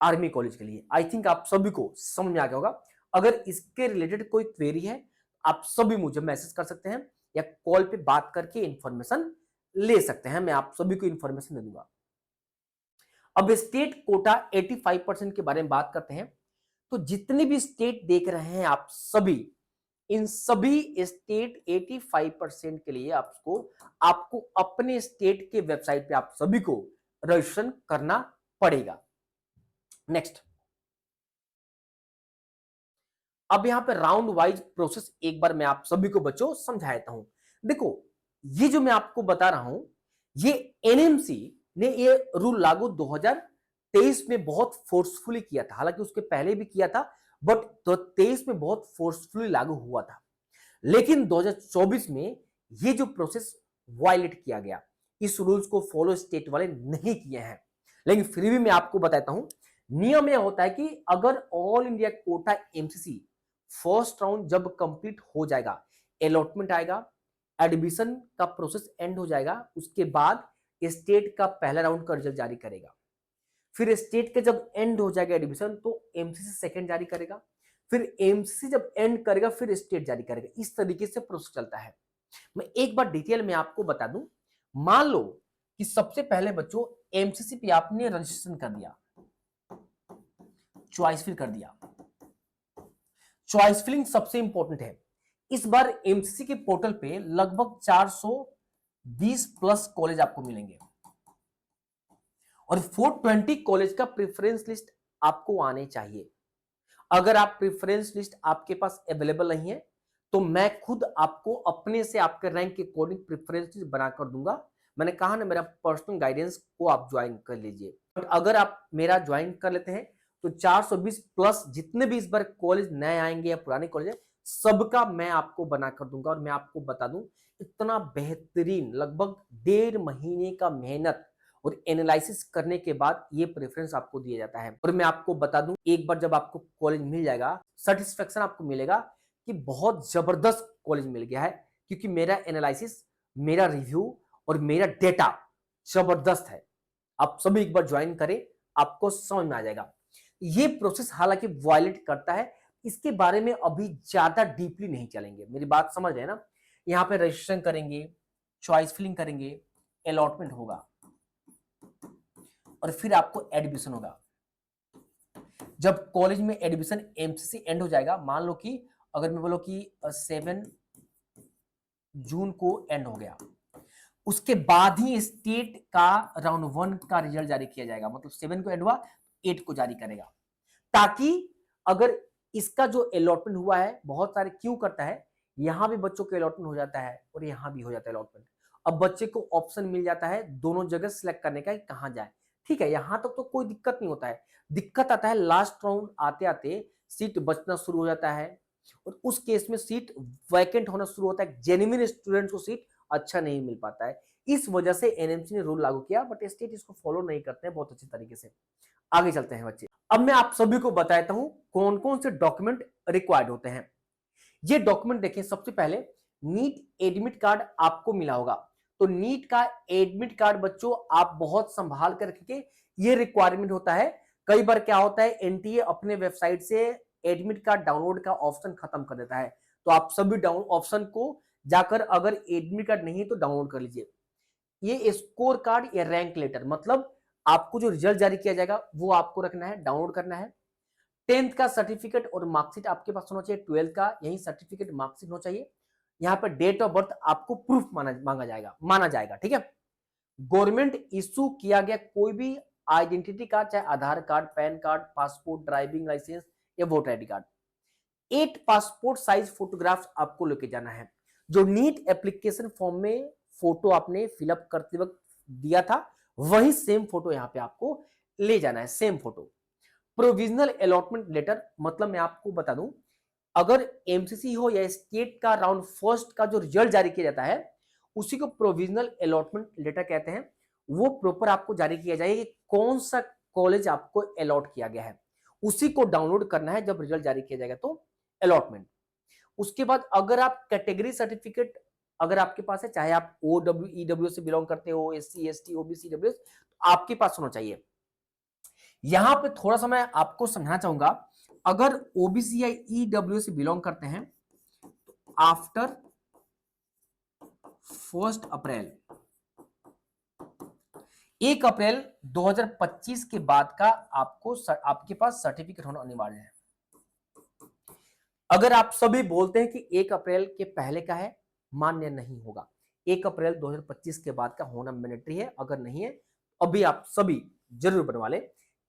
आर्मी कॉलेज के लिए। आई थिंक आप सभी को समझ में आ गया होगा। अगर इसके रिलेटेड कोई क्वेरी है, आप सभी मुझे मैसेज कर सकते हैं या कॉल पे बात करके इंफॉर्मेशन ले सकते हैं, मैं आप सभी को इंफॉर्मेशन दे दूंगा। अब स्टेट कोटा 85% के बारे में बात करते हैं, तो जितने भी स्टेट देख रहे हैं आप सभी, इन सभी स्टेट 85% के लिए आपको अपने स्टेट के वेबसाइट पे आप सभी को रजिस्ट्रेशन करना पड़ेगा। नेक्स्ट, अब यहां पे राउंड वाइज प्रोसेस एक बार मैं आप सभी को बच्चों समझा देता हूं। देखो, ये जो मैं आपको बता रहा हूं, ये एनएमसी ने ये रूल लागू 2023 में बहुत फोर्सफुली किया था, हालांकि उसके पहले भी किया था, बट 2023 में बहुत फोर्सफुली लागू हुआ था। लेकिन 2024 में ये जो प्रोसेस वायलेट किया गया, इस रूल्स को फॉलो स्टेट वाले नहीं किए हैं। लेकिन फिर भी मैं आपको बताता हूं, नियम यह होता है कि अगर all India quota MCC first round जब कंप्लीट हो जाएगा, अलॉटमेंट आएगा, एडमिशन का प्रोसेस एंड हो जाएगा, उसके बाद स्टेट का पहला राउंड का रिजल्ट जारी करेगा। फिर स्टेट के जब एंड हो जाएगा एडमिशन, तो एमसीसी सेकंड जारी करेगा। फिर एमसीसी जब एंड करेगा, फिर स्टेट जारी करेगा। इस तरीके से प्रोसेस चलता है। मैं एक बार डिटेल में आपको बता दूं, मान लो कि सबसे पहले बच्चों एमसीसी पे आपने रजिस्ट्रेशन कर दिया, चॉइस फिल कर दिया। चॉइस फिलिंग सबसे इंपॉर्टेंट है। इस बार एमसीसी के पोर्टल पे लगभग 420 प्लस कॉलेज आपको मिलेंगे और 420 कॉलेज का प्रेफरेंस लिस्ट आपको आने चाहिए। अगर आप प्रेफरेंस लिस्ट आपके पास अवेलेबल नहीं है, तो मैं खुद आपको अपने से आपके रैंक के अकॉर्डिंग प्रेफरेंस लिस्ट बनाकर दूंगा। मैंने कहा ना, मेरा पर्सनल गाइडेंस को आप ज्वाइन कर लीजिए। बट अगर आप मेरा ज्वाइन कर लेते हैं, तो 420 प्लस जितने भी इस बार कॉलेज नए आएंगे या पुराने कॉलेज है, सबका मैं आपको बना कर दूंगा। और मैं आपको बता दूं, इतना बेहतरीन लगभग 1.5 महीने का मेहनत और एनालिसिस करने के बाद ये प्रेफरेंस आपको दिया जाता है। और मैं आपको बता दूं, एक बार जब आपको कॉलेज मिल जाएगा, सेटिस्फेक्शन आपको मिलेगा कि बहुत जबरदस्त कॉलेज मिल गया है, क्योंकि मेरा एनालिसिस, मेरा रिव्यू और मेरा डेटा जबरदस्त है। आप सभी एक बार ज्वाइन करें, आपको समझ में आ जाएगा। ये प्रोसेस हालांकि वायलेट करता है, इसके बारे में अभी ज्यादा डीपली नहीं चलेंगे, मेरी बात समझ रहे हैं ना। यहाँ पे रजिस्ट्रेशन करेंगे, चॉइस फिलिंग करेंगे, अलॉटमेंट होगा और फिर आपको एडमिशन होगा। जब कॉलेज में एडमिशन एमसीसी एंड हो जाएगा, मान लो कि अगर मैं बोलो कि 7 जून को एंड हो गया, उसके बाद ही स्टेट का राउंड 1 का रिजल्ट जारी किया जाएगा। मतलब 7 को एंड हुआ, 8 को जारी करेगा, ताकि अगर इसका जो अलॉटमेंट हुआ है, बहुत सारे क्यों करता है, यहां भी बच्चों के अलॉटमेंट हो जाता है और यहां भी हो जाता है अलॉटमेंट। अब बच्चे को ऑप्शन मिल जाता है दोनों जगह सिलेक्ट करने का, कहां जाए। ठीक है, यहां तक तो कोई दिक्कत नहीं होता है। दिक्कत आता है लास्ट राउंड आते आते सीट बचना शुरू हो जाता है, और उस केस में सीट वैकेंट होना शुरू होता है। जेन्युइन स्टूडेंट को सीट अच्छा नहीं मिल पाता है। इस वजह से एनएमसी ने रूल लागू किया, बट स्टेट इसको फॉलो नहीं करते हैं बहुत अच्छे तरीके से। आगे चलते हैं बच्चे। अब मैं आप सभी को बताता हूं कौन कौन से डॉक्यूमेंट रिक्वायर्ड होते हैं। ये डॉक्यूमेंट देखें, सबसे पहले नीट एडमिट कार्ड आपको मिला होगा। तो नीट का एडमिट कार्ड बच्चों आप बहुत संभाल कर रखेंगे, ये रिक्वायरमेंट होता है। कई बार क्या होता है, एनटीए अपने वेबसाइट से एडमिट कार्ड डाउनलोड का ऑप्शन खत्म कर देता है, तो आप सभी डाउन ऑप्शन को जाकर अगर एडमिट कार्ड नहीं है तो डाउनलोड कर लीजिए। ये स्कोर कार्ड या रैंक लेटर, मतलब आपको जो रिजल्ट जारी किया जाएगा वो आपको रखना है, डाउनलोड करना है। 10th का सर्टिफिकेट और मार्कशीट आपके पास होना चाहिए, 12th का यही सर्टिफिकेट मार्कशीट होना चाहिए। यहाँ पर डेट ऑफ बर्थ आपको प्रूफ माना जाएगा, ठीक है। गवर्नमेंट इशू किया गया कोई भी आइडेंटिटी कार्ड, चाहे Aadhaar card, PAN card, passport, driving licence या voter ID card, 8 passport size photographs आपको लेके जाना है। जो नीट एप्लीकेशन फॉर्म में फोटो आपने फिलअप करते वक्त दिया था, वही सेम फोटो यहाँ पे आपको ले जाना है, same photo. Provisional allotment letter, मतलब मैं आपको बता दूं, अगर एमसीसी हो या स्टेट का राउंड फर्स्ट का जो रिजल्ट जारी किया जाता है उसी को प्रोविजनल अलॉटमेंट लेटर कहते हैं। वो प्रॉपर आपको जारी किया जाएगा कि कौन सा कॉलेज आपको अलॉट किया गया है, उसी को डाउनलोड करना है जब रिजल्ट जारी किया जाएगा तो अलॉटमेंट। उसके बाद अगर आप कैटेगरी सर्टिफिकेट अगर आपके पास है, चाहे आप OW EW से बिलोंग करते हो, SC ST OBC WS, तो आपके पास होना चाहिए। यहां पे थोड़ा सा मैं आपको समझाना चाहूंगा, अगर ओबीसी या ईडब्ल्यू से बिलोंग करते हैं तो आफ्टर 1 अप्रैल 1 अप्रैल 2025 के बाद का आपके पास सर्टिफिकेट होना अनिवार्य है। अगर आप सभी बोलते हैं कि 1 अप्रैल के पहले का है, मान्य नहीं होगा। 1 अप्रैल 2025 के बाद का होना मैंडेटरी है। अगर नहीं है अभी आप सभी जरूर बनवा ले।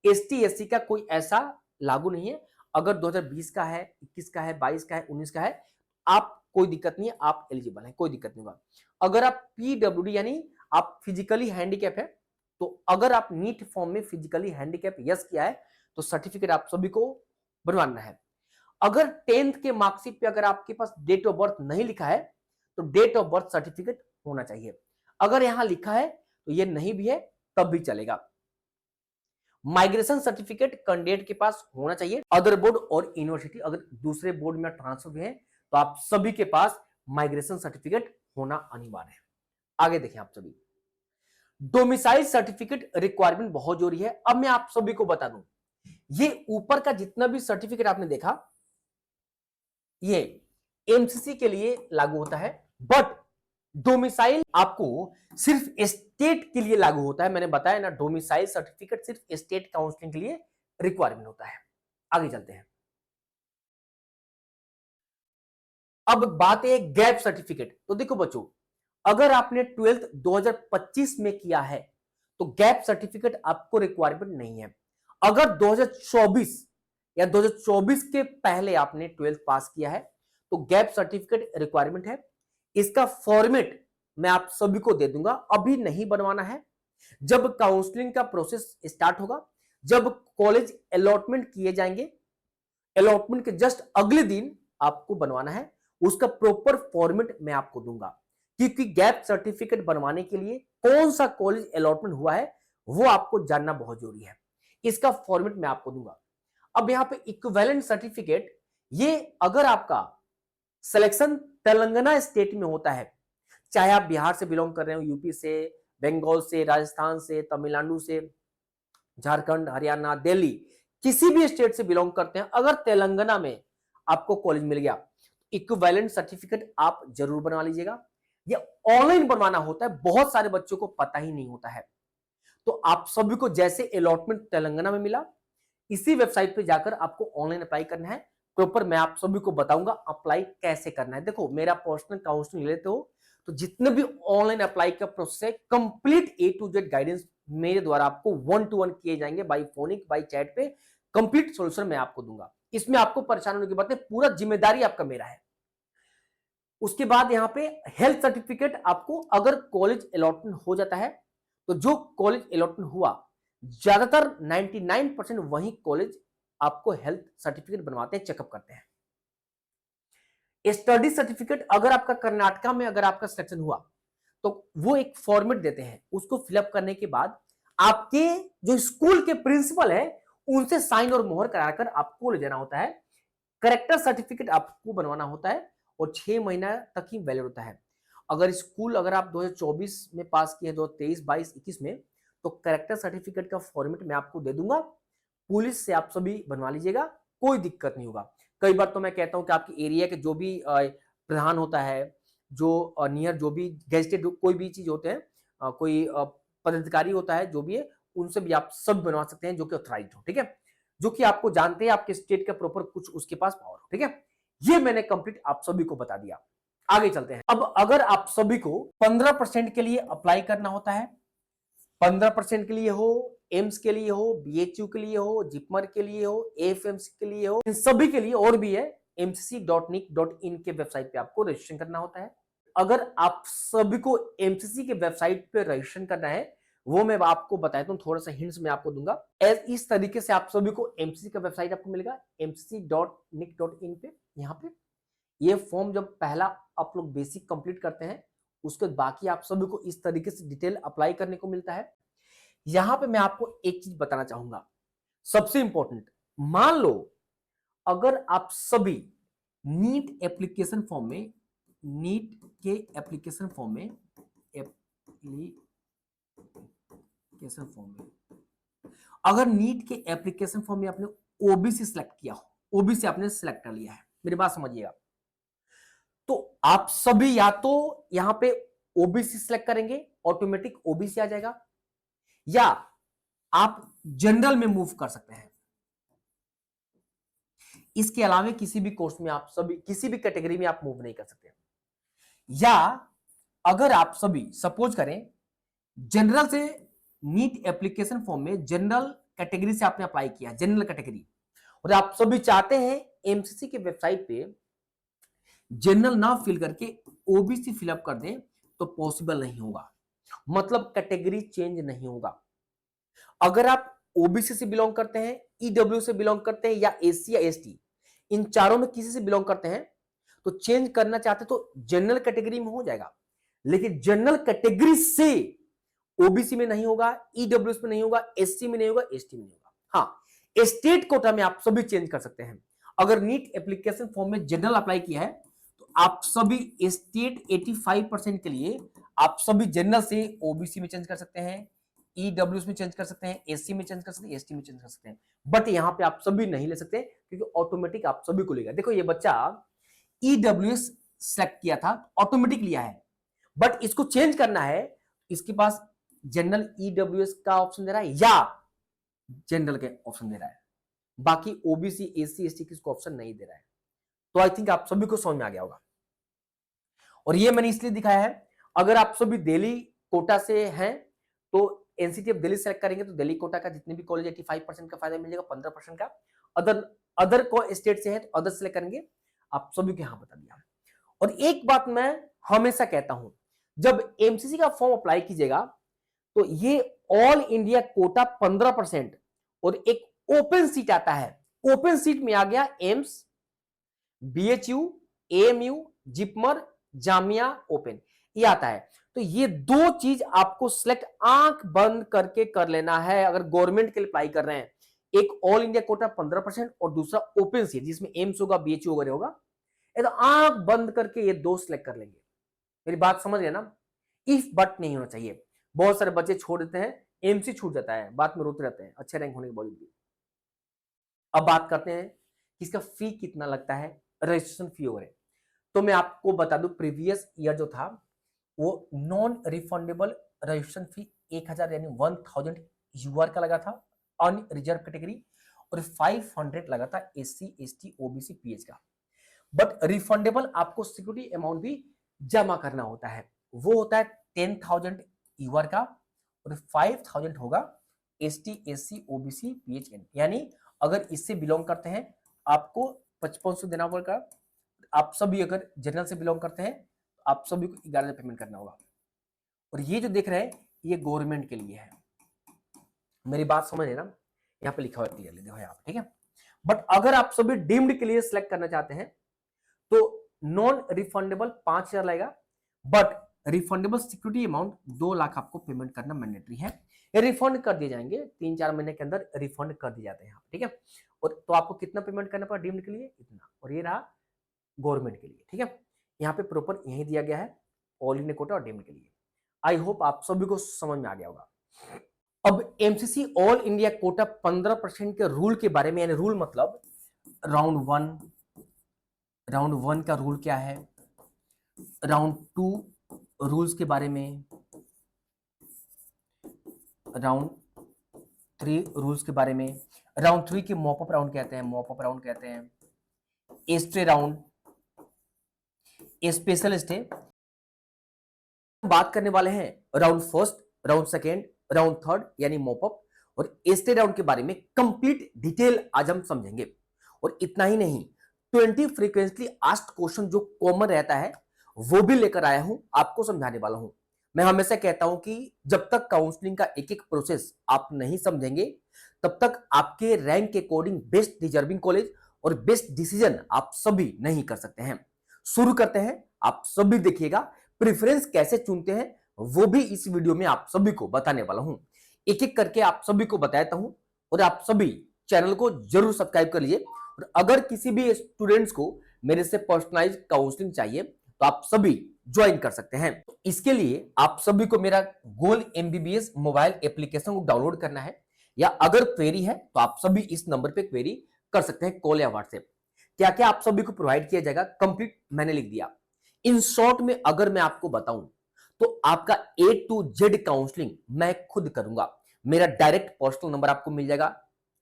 एसटी एससी का कोई ऐसा लागू नहीं है। अगर 2020 का है, 21 का है, 22 का है, 19 का है, आप कोई दिक्कत नहीं है, आप एलिजिबल हैं, कोई दिक्कत नहीं होगा। अगर आप पीडब्ल्यूडी यानी आप फिजिकली हैंडीकैप है, तो अगर आप नीट फॉर्म में फिजिकली हैंडीकैप यस किया है तो सर्टिफिकेट आप सभी को बनवाना है। अगर 10th के मार्कशीट पे अगर आपके पास डेट ऑफ बर्थ नहीं लिखा है तो डेट ऑफ बर्थ सर्टिफिकेट होना चाहिए। अगर यहां लिखा है तो ये नहीं भी है तब भी चलेगा। माइग्रेशन सर्टिफिकेट कैंडिडेट के पास होना चाहिए। अदर बोर्ड और यूनिवर्सिटी अगर दूसरे बोर्ड में ट्रांसफर हुए हैं तो आप सभी के पास माइग्रेशन सर्टिफिकेट होना अनिवार्य है। आगे देखें आप सभी, डोमिसाइल सर्टिफिकेट रिक्वायरमेंट बहुत जरूरी है। अब मैं आप सभी को बता दूं, ये ऊपर का जितना भी सर्टिफिकेट आपने देखा ये एमसीसी के लिए लागू होता है, बट डोमिसाइल आपको सिर्फ स्टेट के लिए लागू होता है। मैंने बताया ना, डोमिसाइल सर्टिफिकेट सिर्फ स्टेट काउंसलिंग के लिए रिक्वायरमेंट होता है। आगे चलते हैं। अब बात है गैप सर्टिफिकेट। तो देखो बच्चों, अगर आपने 12th 2025 में किया है तो गैप सर्टिफिकेट आपको रिक्वायरमेंट नहीं है। अगर 2024 या 2024 के पहले आपने 12th पास किया है तो गैप सर्टिफिकेट रिक्वायरमेंट है। इसका फॉर्मेट मैं आप सभी को दे दूंगा, अभी नहीं बनवाना है। जब काउंसलिंग का प्रोसेस स्टार्ट होगा, जब कॉलेज अलॉटमेंट किए जाएंगे, अलॉटमेंट के जस्ट अगले दिन आपको बनवाना है। उसका प्रॉपर फॉर्मेट मैं आपको दूंगा, क्योंकि गैप सर्टिफिकेट बनवाने के लिए कौन सा कॉलेज अलॉटमेंट हुआ है वो आपको जानना बहुत जरूरी है। इसका फॉर्मेट मैं आपको दूंगा। अब यहां पे इक्विवेलेंट सर्टिफिकेट, ये अगर आपका सिलेक्शन तेलंगाना स्टेट में होता है, चाहे आप बिहार से बिलोंग कर रहे हो, यूपी से, बंगाल से, राजस्थान से, तमिलनाडु से, झारखंड, हरियाणा, दिल्ली, किसी भी स्टेट से बिलोंग करते हैं, अगर तेलंगाना में आपको कॉलेज मिल गया, इक्विवेलेंट सर्टिफिकेट आप जरूर बनवा लीजिएगा। ये ऑनलाइन बनवाना होता है, बहुत सारे बच्चों को पता ही नहीं होता है। तो आप सभी को जैसे अलॉटमेंट तेलंगाना में मिला, इसी वेबसाइट पे जाकर आपको ऑनलाइन अप्लाई करना है। प्रॉपर मैं आप सभी को बताऊंगा अप्लाई कैसे करना है। देखो, मेरा पर्सनल काउंसलिंग लेते हो तो जितने भी ऑनलाइन अप्लाई का प्रोसेस है, complete A to Z guidance मेरे द्वारा आपको 1-to-1 किए जाएंगे, बाय फोनिक, बाय चैट पे कंप्लीट सॉल्यूशन मैं आपको दूंगा। इसमें आपको परेशान होने की बात नहीं, पूरा जिम्मेदारी आपका मेरा है। उसके बाद यहाँ पे हेल्थ सर्टिफिकेट, आपको अगर कॉलेज अलॉटमेंट हो जाता है तो जो कॉलेज अलॉटमेंट हुआ, ज्यादातर 99% वही कॉलेज आपको हेल्थ सर्टिफिकेट बनवाते हैं, चेकअप करते हैं। स्टडी सर्टिफिकेट, अगर आपका कर्नाटका में अगर आपका सिलेक्शन हुआ तो वो एक फॉर्मेट देते हैं, उसको फिलअप करने के बाद आपके जो स्कूल के प्रिंसिपल है उनसे साइन और मोहर कराकर आपको ले जाना होता है। करेक्टर सर्टिफिकेट आपको बनवाना होता है और 6 महीना तक ही वैलिड होता है। अगर आप 2024 में पास किए 2023, 22, 21 में, तो करेक्टर सर्टिफिकेट का फॉर्मेट मैं आपको दे दूंगा, पुलिस से आप सभी बनवा लीजिएगा, कोई दिक्कत नहीं होगा। कई बार तो मैं कहता हूं कि आपके एरिया के जो भी प्रधान होता है, जो नियर जो भी गेस्टेड कोई भी चीज होते हैं, कोई पदाधिकारी होता है, जो भी है, उनसे भी आप सब बनवा सकते हैं जो कि ऑथराइज्ड हो, ठीक है, जो कि आपको जानते हैं, आपके स्टेट का प्रॉपर कुछ उसके पास पावर हो, ठीक है। ये मैंने कंप्लीट आप सभी को बता दिया। आगे चलते हैं। अब अगर आप सभी को 15% के लिए अप्लाई करना होता है, 15% के लिए हो, एम्स के लिए हो, बीएचयू के लिए हो, जिपमर के लिए हो, एएफएमसी के लिए हो, इन सभी के लिए और भी है, mcc.nic.in के वेबसाइट पे आपको रजिस्ट्रेशन करना होता है। अगर आप सभी को एमसीसी के वेबसाइट पे रजिस्ट्रेशन करना है, वो मैं आपको बताता हूं, थोड़ा सा हिंट्स मैं आपको दूंगा। इस तरीके से आप सभी को एमसीसी का वेबसाइट आपको मिलेगा mcc.nic.in पे। यहाँ पे ये फॉर्म जब पहला आप लोग बेसिक कंप्लीट करते हैं, उसके बाकी आप सभी को इस तरीके से डिटेल अप्लाई करने को मिलता है। यहां पे मैं आपको एक चीज बताना चाहूंगा, सबसे इंपॉर्टेंट, मान लो अगर आप सभी नीट एप्लीकेशन फॉर्म में अगर नीट के एप्लीकेशन फॉर्म में आपने ओबीसी सिलेक्ट किया हो, ओबीसी आपने सिलेक्ट कर लिया है, मेरी बात समझिएगा, तो आप सभी या तो यहां पे ओबीसी सिलेक्ट करेंगे, ऑटोमेटिक ओबीसी आ जाएगा, या आप जनरल में मूव कर सकते हैं। इसके अलावा किसी भी कोर्स में आप सभी किसी भी कैटेगरी में आप मूव नहीं कर सकते। या अगर आप सभी सपोज करें जनरल से नीट एप्लीकेशन फॉर्म में जनरल कैटेगरी से आपने अप्लाई किया, जनरल कैटेगरी, और आप सभी चाहते हैं एमसीसी के वेबसाइट पे जनरल ना फिल करके ओबीसी फिलअप कर दें, तो पॉसिबल नहीं होगा, मतलब कैटेगरी चेंज नहीं होगा। अगर आप ओबीसी से बिलोंग करते हैं, ईडब्ल्यू से बिलोंग करते हैं, या एससी या एसटी, इन चारों में किसी से बिलोंग करते हैं, तो चेंज करना चाहते तो जनरल कैटेगरी में हो जाएगा, लेकिन जनरल कैटेगरी से ओबीसी में नहीं होगा, ईडब्ल्यूएस में नहीं होगा, एससी में नहीं होगा, एसटी में नहीं होगा। हाँ, स्टेट कोटा में आप सभी चेंज कर सकते हैं। अगर नीट एप्लीकेशन फॉर्म में जनरल अप्लाई किया है, तो आप सभी स्टेट 85% के लिए आप सभी जनरल से ओबीसी में चेंज कर सकते हैं, ईडब्ल्यूएस में चेंज कर सकते हैं, एससी में चेंज कर सकते हैं, एसटी में चेंज कर सकते हैं। बट यहां पे आप सभी नहीं ले सकते, क्योंकि ऑटोमेटिक आप सभी को लेगा। देखो ये बच्चा ईडब्ल्यूएस सेलेक्ट किया था, ऑटोमेटिक लिया है, बट इसको चेंज करना है, इसके पास जनरल ईडब्ल्यूएस का ऑप्शन दे रहा है या जनरल के ऑप्शन दे रहा है, बाकी ओबीसी एससी एसटी किसको ऑप्शन नहीं दे रहा है। तो आई थिंक आप सभी को समझ में आ गया होगा, और ये मैंने इसलिए दिखाया है, अगर आप सभी दिल्ली कोटा से हैं तो एनसीटी ऑफ दिल्ली सेलेक्ट करेंगे, तो दिल्ली कोटा का जितने भी कॉलेज 85% का फायदा मिलेगा, 15% का। अदर को स्टेट से है तो अदर सेलेक्ट करेंगे। आप सभी को यहां बता दिया। और एक बात मैं हमेशा कहता हूं, जब एमसीसी का फॉर्म अप्लाई कीजिएगा, तो ये ऑल इंडिया कोटा 15% और एक ओपन सीट आता है। ओपन सीट में आ गया AIIMS, BHU, AMU, JIPMER, Jamia open, ये आता है। तो ये दो चीज आपको सिलेक्ट आंख बंद करके कर लेना है अगर गवर्नमेंट के लिए अप्लाई कर रहे हैं। एक ऑल इंडिया कोटा 15% और दूसरा ओपन सीट जिसमें एम्स होगा, बीएचयू वगैरह होगा, ये तो आंख बंद करके ये दो सिलेक्ट कर लेंगे। मेरी बात समझ गए ना? इफ बट नहीं होना चाहिए। बहुत सारे बच्चे छोड़ देते हैं, एमसी छूट जाता है, बाद में रोते रहते हैं अच्छे रैंक होने के बावजूद भी। अब बात करते हैं कि इसका फी कितना लगता है, रजिस्ट्रेशन फी वगैरह। तो मैं आपको बता दूं, प्रीवियस ईयर जो था वो नॉन रिफंडेबल रजिस्ट्रेशन फी 1000 यानी 1000 यूआर का लगा था अनरिजर्व कैटेगरी, और 500 लगा था एससी एसटी ओबीसी पीएच का। बट रिफंडेबल आपको सिक्योरिटी अमाउंट भी जमा करना होता है, वो होता है 10,000 यूआर का, और 5,000 होगा एसटी एससी ओबीसी पीएचएन, यानी अगर इससे बिलोंग करते हैं आपको 5500 देना पड़ेगा। आप सभी अगर जनरल से बिलोंग करते हैं तो आप सभी को 11,000 पेमेंट करना होगा। और ये जो देख रहे हैं ये गवर्नमेंट के लिए है, मेरी बात समझ है ना? यहाँ पे लिखा हुआ क्लियरली देखो यहाँ पे, ठीक है। बट अगर आप सभी डीम्ड के लिए सिलेक्ट करना चाहते हैं तो नॉन रिफंडेबल 5,000 लगेगा, but refundable security amount 2 lakh आपको पेमेंट करना मैंडेटरी है। ये रिफंड कर दिए जाएंगे, 3-4 महीने के अंदर रिफंड कर दिए जाते हैं, ठीक है। और तो आपको कितना पेमेंट करना पड़ा डीम्ड के लिए, इतना। और ये रहा गवर्नमेंट के लिए, ठीक है। यहाँ पे प्रॉपर यही दिया गया है ऑल इंडिया कोटा और डीम्ड के लिए। आई होप आप सभी को समझ में आ गया होगा। अब एमसीसी ऑल इंडिया कोटा 15% के रूल के बारे में, यानी रूल मतलब राउंड वन का रूल क्या है, राउंड 2 रूल्स के बारे में, राउंड 3 रूल्स के बारे में, राउंड 3 के मॉपअप राउंड कहते हैं, स्टे राउंड, स्पेशल स्टे। बात करने वाले हैं round first, round second, round third यानी मॉपअप और स्टे राउंड के बारे में कंप्लीट डिटेल आज हम समझेंगे। और इतना ही नहीं, 20 फ्रीक्वेंटली आस्क्ड क्वेश्चन जो कॉमन रहता है वो भी लेकर आया हूं, आपको समझाने वाला हूं। मैं हमेशा कहता हूं कि जब तक काउंसलिंग का एक एक प्रोसेस आप नहीं समझेंगे तब तक आपके रैंक के अकॉर्डिंग बेस्ट डिजर्विंग कॉलेज और बेस्ट डिसीजन आप सभी नहीं कर सकते हैं। शुरू करते हैं, आप सभी देखिएगा प्रेफरेंस कैसे चुनते हैं वो भी इस वीडियो में आप सभी को बताने वाला हूं। एक एक करके आप सभी को बताता हूं और आप सभी चैनल को जरूर सब्सक्राइब कर लीजिए। और अगर किसी भी स्टूडेंट्स को मेरे से पर्सनलाइज काउंसलिंग चाहिए तो आप सभी ज्वाइन कर सकते हैं। इसके लिए आप सभी को मेरा गोल एमबीबीएस मोबाइल एप्लीकेशन को डाउनलोड करना है, या अगर क्वेरी है तो आप सभी इस नंबर पे क्वेरी कर सकते हैं, कॉल या व्हाट्सएप। क्या क्या आप सभी को प्रोवाइड किया जाएगा कंप्लीट मैंने लिख दिया। इन शॉर्ट में अगर मैं आपको बताऊं तो आपका A to Z काउंसलिंग मैं खुद करूंगा। मेरा डायरेक्ट पर्सनल नंबर आपको मिल जाएगा,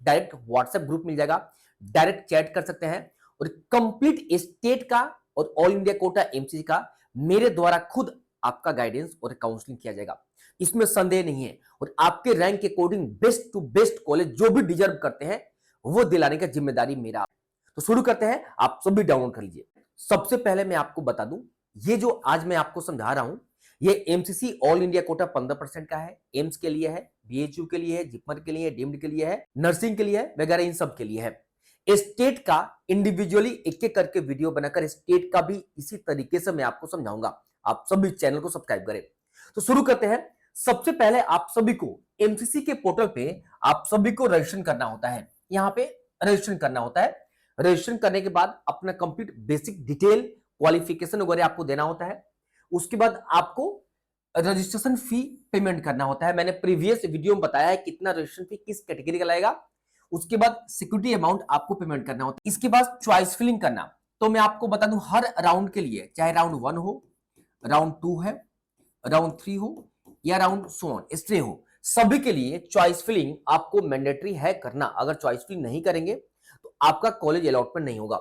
डायरेक्ट व्हाट्सएप ग्रुप मिल जाएगा, डायरेक्ट चैट कर सकते हैं और कंप्लीट स्टेट का और ऑल इंडिया कोटा एमसीसी का मेरे द्वारा खुद आपका गाइडेंस और काउंसलिंग किया जाएगा, इसमें संदेह नहीं है। और आपके रैंक के according best to best college जो भी डिजर्व करते हैं वो दिलाने का जिम्मेदारी मेरा। तो शुरू करते हैं, आप सभी डाउनलोड कर लीजिए। सबसे पहले मैं आपको बता दूं, ये जो आज मैं आपको समझा रहा हूं ये एमसीसी ऑल इंडिया कोटा 15% का है, एम्स के लिए है, बीएचयू के लिए है, जिपमर के लिए है, डीम्ड के लिए है, नर्सिंग के लिए है वगैरह, इन सब के लिए है। स्टेट का इंडिविजुअली एक एक करके वीडियो बनाकर स्टेट का भी इसी तरीके से मैं आपको समझाऊंगा। आप सभी चैनल को सब्सक्राइब करें। तो शुरू करते हैं। सबसे पहले आप सभी को एमसीसी के पोर्टल पे आप सभी को रजिस्ट्रेशन करना होता है। यहाँ पे रजिस्ट्रेशन करना होता है। रजिस्ट्रेशन करने के बाद अपना कंप्लीट बेसिक डिटेल क्वालिफिकेशन वगैरह आपको देना होता है। उसके बाद आपको रजिस्ट्रेशन फी पेमेंट करना होता है। मैंने प्रीवियस वीडियो में बताया है कितना रजिस्ट्रेशन फी किस कैटेगरी का लगेगा। उसके बाद सिक्योरिटी अमाउंट आपको पेमेंट करना होता है। इसके बाद चॉइस फिलिंग करना, तो मैं आपको बता दूं हर राउंड के लिए, चाहे राउंड 1 हो, राउंड 2 है, राउंड 3 हो या राउंड सो ऑन स्टे हो, सभी के लिए चॉइस फिलिंग आपको मैंडेटरी है करना। अगर चॉइस फिलिंग नहीं करेंगे तो आपका कॉलेज अलॉटमेंट नहीं होगा।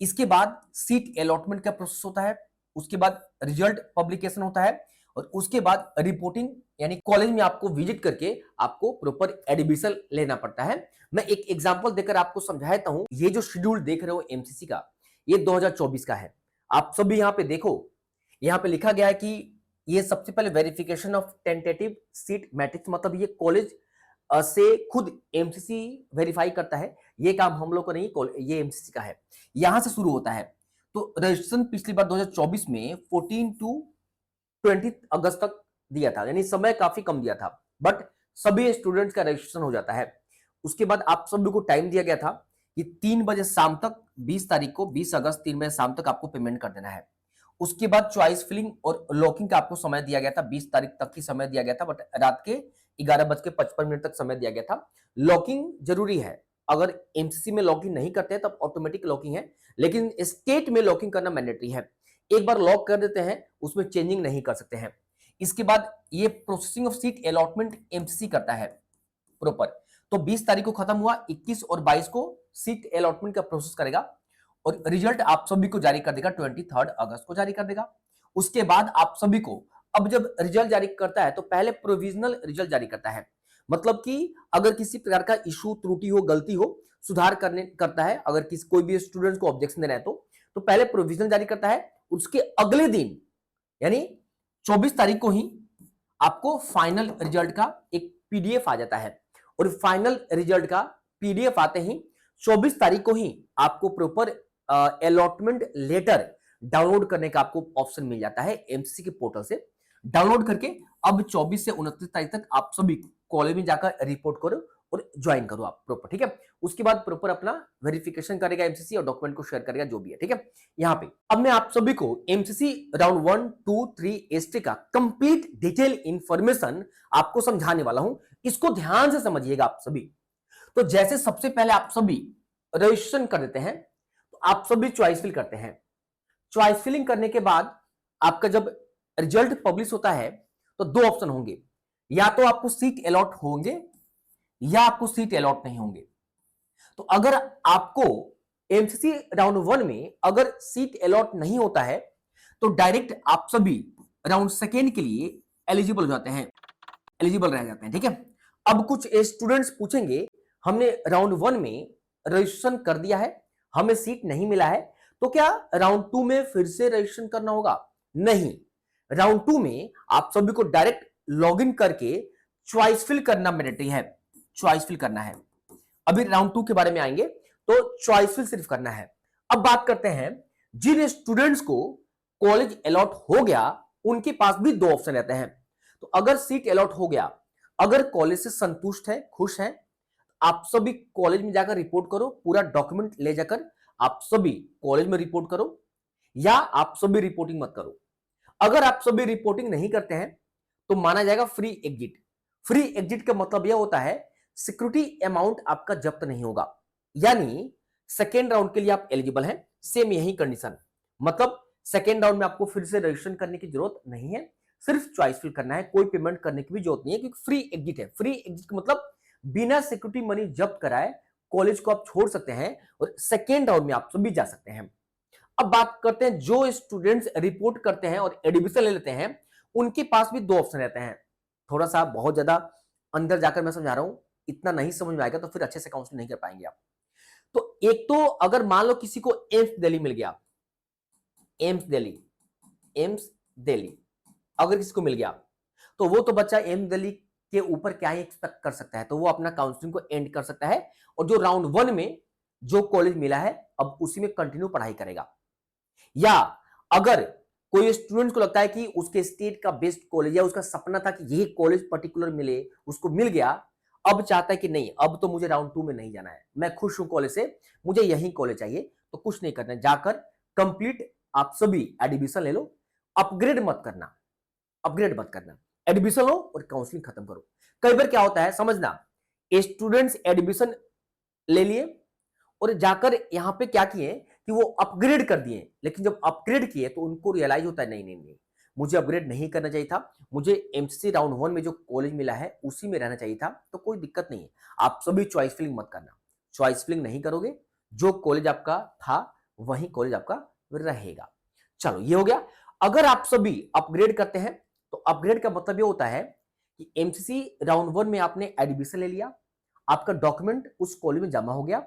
इसके बाद सीट अलॉटमेंट का प्रोसेस होता है। उसके बाद रिजल्ट पब्लिकेशन होता है और उसके बाद रिपोर्टिंग, यानी कॉलेज में आपको विजिट करके आपको प्रॉपर एडमिशन लेना पड़ता है। मैं एक एग्जांपल देकर आपको समझाता हूं। ये जो शेड्यूल देख रहे हो एमसीसी का, ये 2024 का है। आप सभी यहां पे देखो, यहां पे लिखा गया है कि ये सबसे पहले verification of tentative seat matrix, मतलब ये कॉलेज से खुद एमसीसी वेरीफाई करता है। ये काम हम लोग को नहीं, ये एमसीसी का है, यहां से शुरू होता है। तो रजिस्ट्रेशन पिछली बार 2024 में 14 टू 20 अगस्त तक दिया था, यानी समय काफी कम दिया था, बट सभी स्टूडेंट्स का रजिस्ट्रेशन हो जाता है। उसके बाद आप सभी को टाइम दिया गया था कि 3 बजे शाम तक, 20 तारीख को 20 अगस्त 3 बजे शाम तक आपको पेमेंट कर देना है। उसके बाद चॉइस फिलिंग और लॉकिंग का आपको समय दिया गया था, 20 तारीख तक की समय दिया गया था, बट रात के 11:55 तक समय दिया गया था। लॉकिंग जरूरी है, अगर एमसीसी में लॉगिन नहीं करते हैं तब ऑटोमेटिक लॉकिंग है, लेकिन स्टेट में लॉकिंग करना मैंडेटरी है। एक बार लॉक कर देते हैं उसमें चेंजिंग नहीं कर सकते हैं। इसके बाद ये processing of seat allotment MCC करता है प्रॉपर। तो 20 तारीख को खत्म हुआ, 21 और 22 को सीट अलॉटमेंट का प्रोसेस करेगा और रिजल्ट आप सभी को जारी कर देगा, 23 अगस्त को जारी कर देगा। उसके बाद आप सभी को, अब जब रिजल्ट जारी करता है तो पहले प्रोविजनल रिजल्ट जारी करता है, मतलब कि अगर किसी प्रकार का इशू, त्रुटि हो, गलती हो, सुधार करता है। अगर किसी कोई भी स्टूडेंट को ऑब्जेक्शन देना है तो पहले प्रोविजनल जारी करता है। उसके अगले दिन यानी 24 तारीख को ही आपको फाइनल रिजल्ट का एक पीडीएफ आ जाता है और फाइनल रिजल्ट का पीडीएफ आते ही 24 तारीख को ही आपको प्रॉपर अलॉटमेंट लेटर डाउनलोड करने का आपको ऑप्शन मिल जाता है एमसीसी के पोर्टल से। डाउनलोड करके अब 24 से 29 तारीख तक आप सभी कॉलेज में जाकर रिपोर्ट करो और ज्वाइन करो आप प्रॉपर, ठीक है। उसके बाद प्रॉपर अपना वेरिफिकेशन करेगा एमसीसी और डॉक्यूमेंट को शेयर करेगा, जो भी है, ठीक है। यहाँ पे अब मैं आप सभी को एमसीसी राउंड 1, 2, 3 एसटी का कंप्लीट डिटेल इंफॉर्मेशन आपको समझाने वाला हूं, इसको ध्यान से समझिएगा आप सभी। तो जैसे सबसे पहले आप सभी रजिस्ट्रेशन कर देते हैं, तो आप सभी चॉइस फिल करते हैं। चॉइस फिलिंग करने के बाद आपका जब रिजल्ट पब्लिश होता है तो दो ऑप्शन होंगे, या तो आपको सीट अलॉट होंगे या आपको सीट अलॉट नहीं होंगे। तो अगर आपको एमसीसी राउंड 1 में अगर सीट अलॉट नहीं होता है तो डायरेक्ट आप सभी राउंड 2 के लिए एलिजिबल हो जाते हैं, एलिजिबल रह जाते हैं, ठीक है। अब कुछ स्टूडेंट्स पूछेंगे हमने राउंड 1 में रजिस्ट्रेशन कर दिया है, हमें सीट नहीं मिला है, तो क्या राउंड 2 में फिर से रजिस्ट्रेशन करना होगा? नहीं, राउंड 2 में आप सभी को डायरेक्ट लॉगिन करके चॉइस फिल करना मैंडेटरी है, चॉइस फिल करना है। अभी राउंड 2 के बारे में आएंगे, तो चॉइस फिल सिर्फ करना है। अब बात करते हैं जिन स्टूडेंट्स को कॉलेज अलॉट हो गया, उनके पास भी दो ऑप्शन रहते हैं। तो अगर सीट अलॉट हो गया, अगर कॉलेज से संतुष्ट है, खुश है, आप सभी कॉलेज में जाकर रिपोर्ट करो, पूरा डॉक्यूमेंट ले जाकर आप सभी कॉलेज में रिपोर्ट करो, या आप सभी रिपोर्टिंग मत करो। अगर आप सभी रिपोर्टिंग नहीं करते हैं तो माना जाएगा फ्री एग्जिट। फ्री एग्जिट का मतलब यह होता है सिक्योरिटी अमाउंट आपका जब्त नहीं होगा, यानी सेकेंड राउंड के लिए आप एलिजिबल हैं। सेम यही कंडीशन, मतलब सेकेंड राउंड में आपको फिर से रजिस्ट्रेशन करने की जरूरत नहीं है, सिर्फ चॉइस फिल करना है, कोई पेमेंट करने की भी जरूरत नहीं है, क्योंकि फ्री एग्जिट है। फ्री एग्जिट का मतलब बिना सिक्योरिटी मनी जब्त कराए कॉलेज को आप छोड़ सकते हैं और सेकेंड राउंड में आप सभी जा सकते हैं। अब बात करते हैं जो स्टूडेंट्स रिपोर्ट करते हैं और एडमिशन ले लेते हैं, उनके पास भी दो ऑप्शन रहते हैं। थोड़ा सा बहुत ज्यादा अंदर जाकर मैं समझा रहा हूं, इतना नहीं समझ में आएगा तो फिर अच्छे से काउंसलिंग नहीं कर पाएंगे आप। तो एक तो अगर मान लो किसी को एम्स दिल्ली मिल गया, एम्स दिल्ली, एम्स दिल्ली अगर किसी को मिल गया, तो वो तो बच्चा एम्स दिल्ली के ऊपर क्या ही एक्सपेक्ट कर सकता है, तो वो अपना काउंसलिंग को एंड कर सकता है और जो राउंड 1 में जो कॉलेज मिला है अब उसी में कंटिन्यू पढ़ाई करेगा। या अगर कोई स्टूडेंट को लगता है कि उसके स्टेट का बेस्ट कॉलेज या उसका सपना था कि यही कॉलेज पर्टिकुलर मिले, उसको मिल गया, अब चाहता है कि नहीं अब तो मुझे राउंड 2 में नहीं जाना है, मैं खुश हूं कॉलेज से, मुझे यही कॉलेज चाहिए, तो कुछ नहीं करना, जाकर कंप्लीट आप सभी एडमिशन ले लो, अपग्रेड मत करना, अपग्रेड मत करना, एडमिशन लो और काउंसलिंग खत्म करो। कई बार क्या होता है समझना, स्टूडेंट्स एडमिशन ले लिए और जाकर यहां पे क्या किए कि वो अपग्रेड कर दिए, लेकिन जब अपग्रेड किए तो उनको रियलाइज होता है नहीं नहीं नहीं, मुझे अपग्रेड नहीं करना चाहिए था, मुझे एमसीसी राउंड 1 में जो कॉलेज मिला है उसी में रहना चाहिए था। तो कोई दिक्कत नहीं है, आप सभी चॉइस फिलिंग मत करना, चॉइस फिलिंग नहीं करोगे, जो कॉलेज आपका था वही कॉलेज आपका रहेगा। चलो ये हो गया। अगर आप सभी अपग्रेड करते हैं तो अपग्रेड का मतलब ये होता है कि एमसीसी राउंड 1 में आपने एडमिशन ले लिया, आपका डॉक्यूमेंट उस कॉलेज में जमा हो गया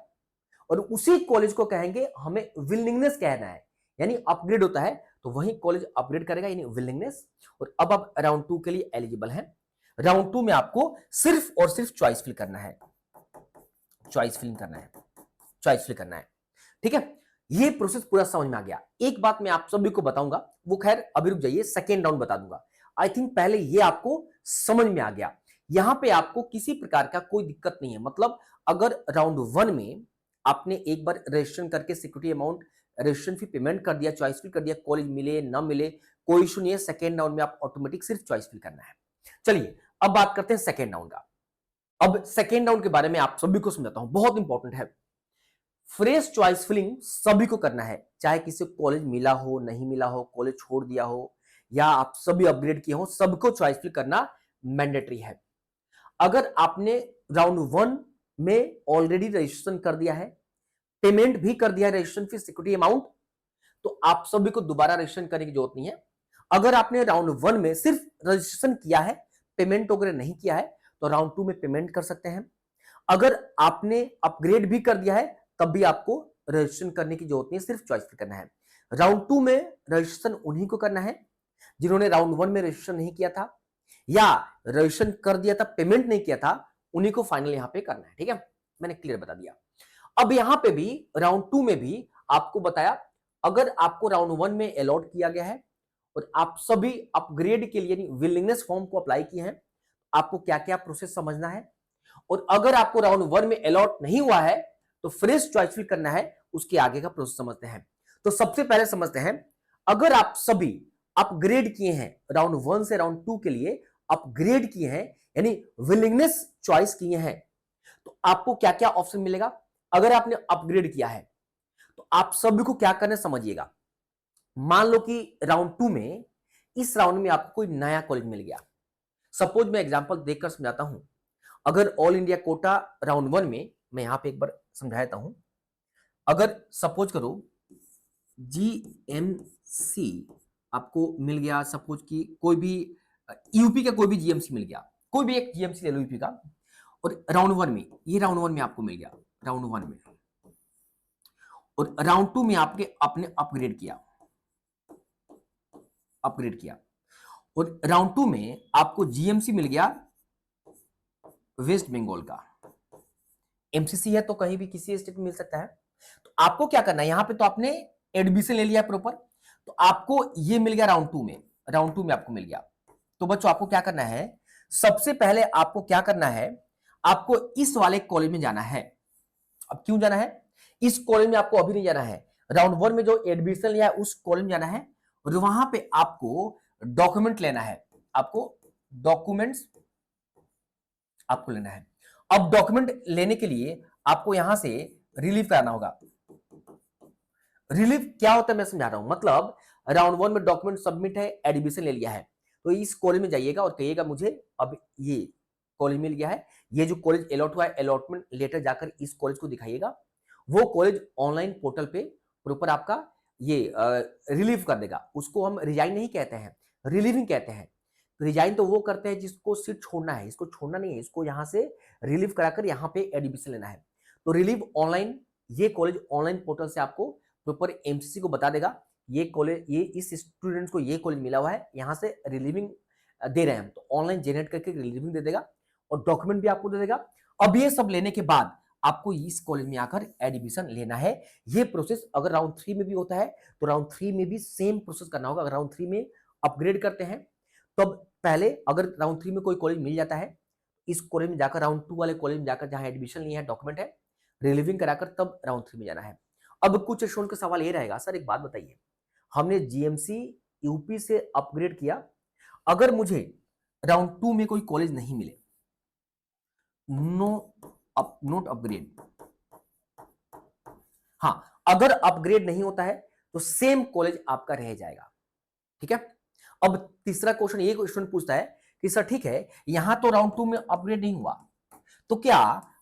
और उसी कॉलेज को कहेंगे हमें विलिंगनेस कहना है, यानी अपग्रेड होता है तो वही कॉलेज अपग्रेड करेगा, यानी विलिंगनेस। और अब आप राउंड 2 के लिए एलिजिबल हैं। राउंड 2 में आपको सिर्फ और सिर्फ चॉइस फिल करना है, चॉइस फिलिंग करना है, चॉइस फिल करना है, ठीक है। ये प्रोसेस पूरा समझ में आ गया। एक बात मैं आप सभी को बताऊंगा, वो खैर अभी रुक जाइए, सेकेंड राउंड बता दूंगा। आई थिंक पहले ये आपको समझ में आ गया। यहां पे आपको किसी प्रकार का कोई दिक्कत नहीं है, मतलब अगर राउंड 1 में आपने एक बार रजिस्ट्रेशन करके security amount registration fee payment कर दिया, चॉइस फिल कर दिया, कॉलेज मिले ना मिले कोई इशू नहीं है, सेकेंड राउंड में आप ऑटोमेटिक सिर्फ चॉइस फिल करना है। चलिए अब बात करते हैं सेकेंड राउंड का। अब सेकेंड राउंड के बारे में आप सभी को समझाता हूं, बहुत इंपॉर्टेंट है। फ्रेश चॉइस फिलिंग सभी को करना है, चाहे किसी को कॉलेज मिला हो नहीं मिला हो, कॉलेज छोड़ दिया हो या आप सभी अपग्रेड किए हो, सबको चॉइस फिल करना मैंडेटरी है। अगर आपने राउंड 1 में ऑलरेडी रजिस्ट्रेशन कर दिया है, पेमेंट भी कर दिया है रजिस्ट्रेशन फीस सिक्योरिटी अमाउंट, तो आप सभी को दोबारा रजिस्ट्रेशन करने की जरूरत नहीं है। अगर आपने राउंड 1 में सिर्फ रजिस्ट्रेशन किया है, पेमेंट वगैरह नहीं किया है, तो राउंड 2 में पेमेंट कर सकते हैं। अगर आपने अपग्रेड भी कर दिया है तब भी आपको रजिस्ट्रेशन करने की जरूरत नहीं है, सिर्फ चॉइस फिल करना है। राउंड 2 में रजिस्ट्रेशन उन्हीं को करना है जिन्होंने राउंड 1 में रजिस्ट्रेशन नहीं किया था या रजिस्ट्रेशन कर दिया था पेमेंट नहीं किया था, उन्हीं को फाइनल यहां पे करना है, ठीक है। मैंने क्लियर बता दिया। अब यहां पे भी राउंड 2 में भी आपको बताया अगर आपको राउंड 1 में अलॉट किया गया है और आप सभी अपग्रेड के लिए विलिंगनेस फॉर्म को अप्लाई किए हैं, आपको क्या क्या प्रोसेस समझना है। और अगर आपको राउंड 1 में अलॉट नहीं हुआ है तो फ्रेश चॉइस फिल करना है, उसके आगे का प्रोसेस समझते हैं। तो सबसे पहले समझते हैं, अगर आप सभी अपग्रेड किए हैं, राउंड 1 से राउंड 2 के लिए अपग्रेड किए हैं, यानी विलिंगनेस चॉइस किए हैं, तो आपको क्या क्या ऑप्शन मिलेगा। अगर आपने अपग्रेड किया है तो आप सभी को क्या करना है समझिएगा। मान लो कि राउंड 2 में, इस राउंड में आपको कोई नया कॉलेज मिल गया। सपोज मैं एग्जांपल देखकर समझाता हूं। अगर ऑल इंडिया कोटा राउंड 1 में, मैं यहां पे एक बार समझाता हूं। अगर सपोज करो जीएमसी आपको मिल गया, सपोज कि कोई भी यूपी का कोई भी जीएमसी मिल गया, कोई भी एक जीएमसी ले लो यूपी का, और राउंड 1 में, ये राउंड 1 में आपको मिल गया, राउंड 1 में, और राउंड 2 में आपने अपने अपग्रेड किया, अपग्रेड किया, और राउंड 2 में आपको जीएमसी मिल गया वेस्ट बंगाल का। एमसीसी है तो कहीं भी किसी स्टेट में मिल सकता है। तो आपको क्या करना है, यहां पे तो आपने एडमिशन ले लिया प्रॉपर, तो आपको ये मिल गया राउंड 2 में, राउंड 2 में आपको मिल गया। तो बच्चों आपको क्या करना है, सबसे पहले आपको क्या करना है, आपको इस वाले कॉलेज में जाना है। अब क्यों जाना है, इस कॉलेज में आपको अभी नहीं जाना है, राउंड 1 में जो एडमिशन लिया है उस कॉलेज में जाना है, और वहां पे आपको डॉक्यूमेंट लेना है, आपको डॉक्यूमेंट्स आपको लेना है। अब डॉक्यूमेंट लेने के लिए आपको यहां से रिलीव कराना होगा। रिलीव क्या होता है मैं समझा रहा हूं, मतलब राउंड 1 में डॉक्यूमेंट सबमिट है, एडमिशन ले लिया है, तो इस कॉलेज में जाइएगा और कहिएगा मुझे अब ये कॉलेज मिल गया है, ये जो कॉलेज अलॉट हुआ है अलॉटमेंट लेटर जाकर इस कॉलेज को दिखाइएगा। वो कॉलेज ऑनलाइन पोर्टल पे प्रॉपर आपका ये रिलीव कर देगा। उसको हम रिजाइन नहीं कहते हैं, रिलीविंग कहते हैं। रिजाइन तो वो करते हैं जिसको सीट छोड़ना है, इसको छोड़ना नहीं है, इसको यहाँ से रिलीव कराकर यहाँ पे एडमिशन लेना है। तो रिलीव ऑनलाइन, ये कॉलेज ऑनलाइन पोर्टल से आपको प्रॉपर एमसीसी को बता देगा, ये कॉलेज, ये इस स्टूडेंट्स को ये कॉलेज मिला हुआ है, यहाँ से रिलीविंग दे रहे हैं हम, तो ऑनलाइन जनरेट करके रिलीविंग दे देगा और डॉक्यूमेंट भी आपको दे देगा। अब ये सब लेने के बाद आपको इस कॉलेज में आकर एडमिशन लेना है। ये प्रोसेस अगर राउंड 3 में भी होता है तो राउंड 3 में भी सेम प्रोसेस करना होगा। अगर राउंड 3 में अपग्रेड करते हैं तो पहले अगर राउंड 3 में कोई कॉलेज मिल जाता है, इस कॉलेज में जाकर राउंड 2 वाले कॉलेज में जाकर जहां एडमिशन लिया है, डॉक्यूमेंट है, रिलीविंग कराकर तब राउंड 3 में जाना है। अब कुछ स्टूडेंट का सवाल ये रहेगा, सर एक बात बताइए, हमने जीएमसी यूपी से अपग्रेड किया, अगर मुझे राउंड 2 में कोई कॉलेज नहीं मिले, नोट अपग्रेड, हाँ, अगर अपग्रेड नहीं होता है तो सेम कॉलेज आपका रह जाएगा। ठीक है। अब तीसरा क्वेश्चन ये क्वेश्चन पूछता है कि सर ठीक है, यहां तो राउंड 2 में अपग्रेड नहीं हुआ, तो क्या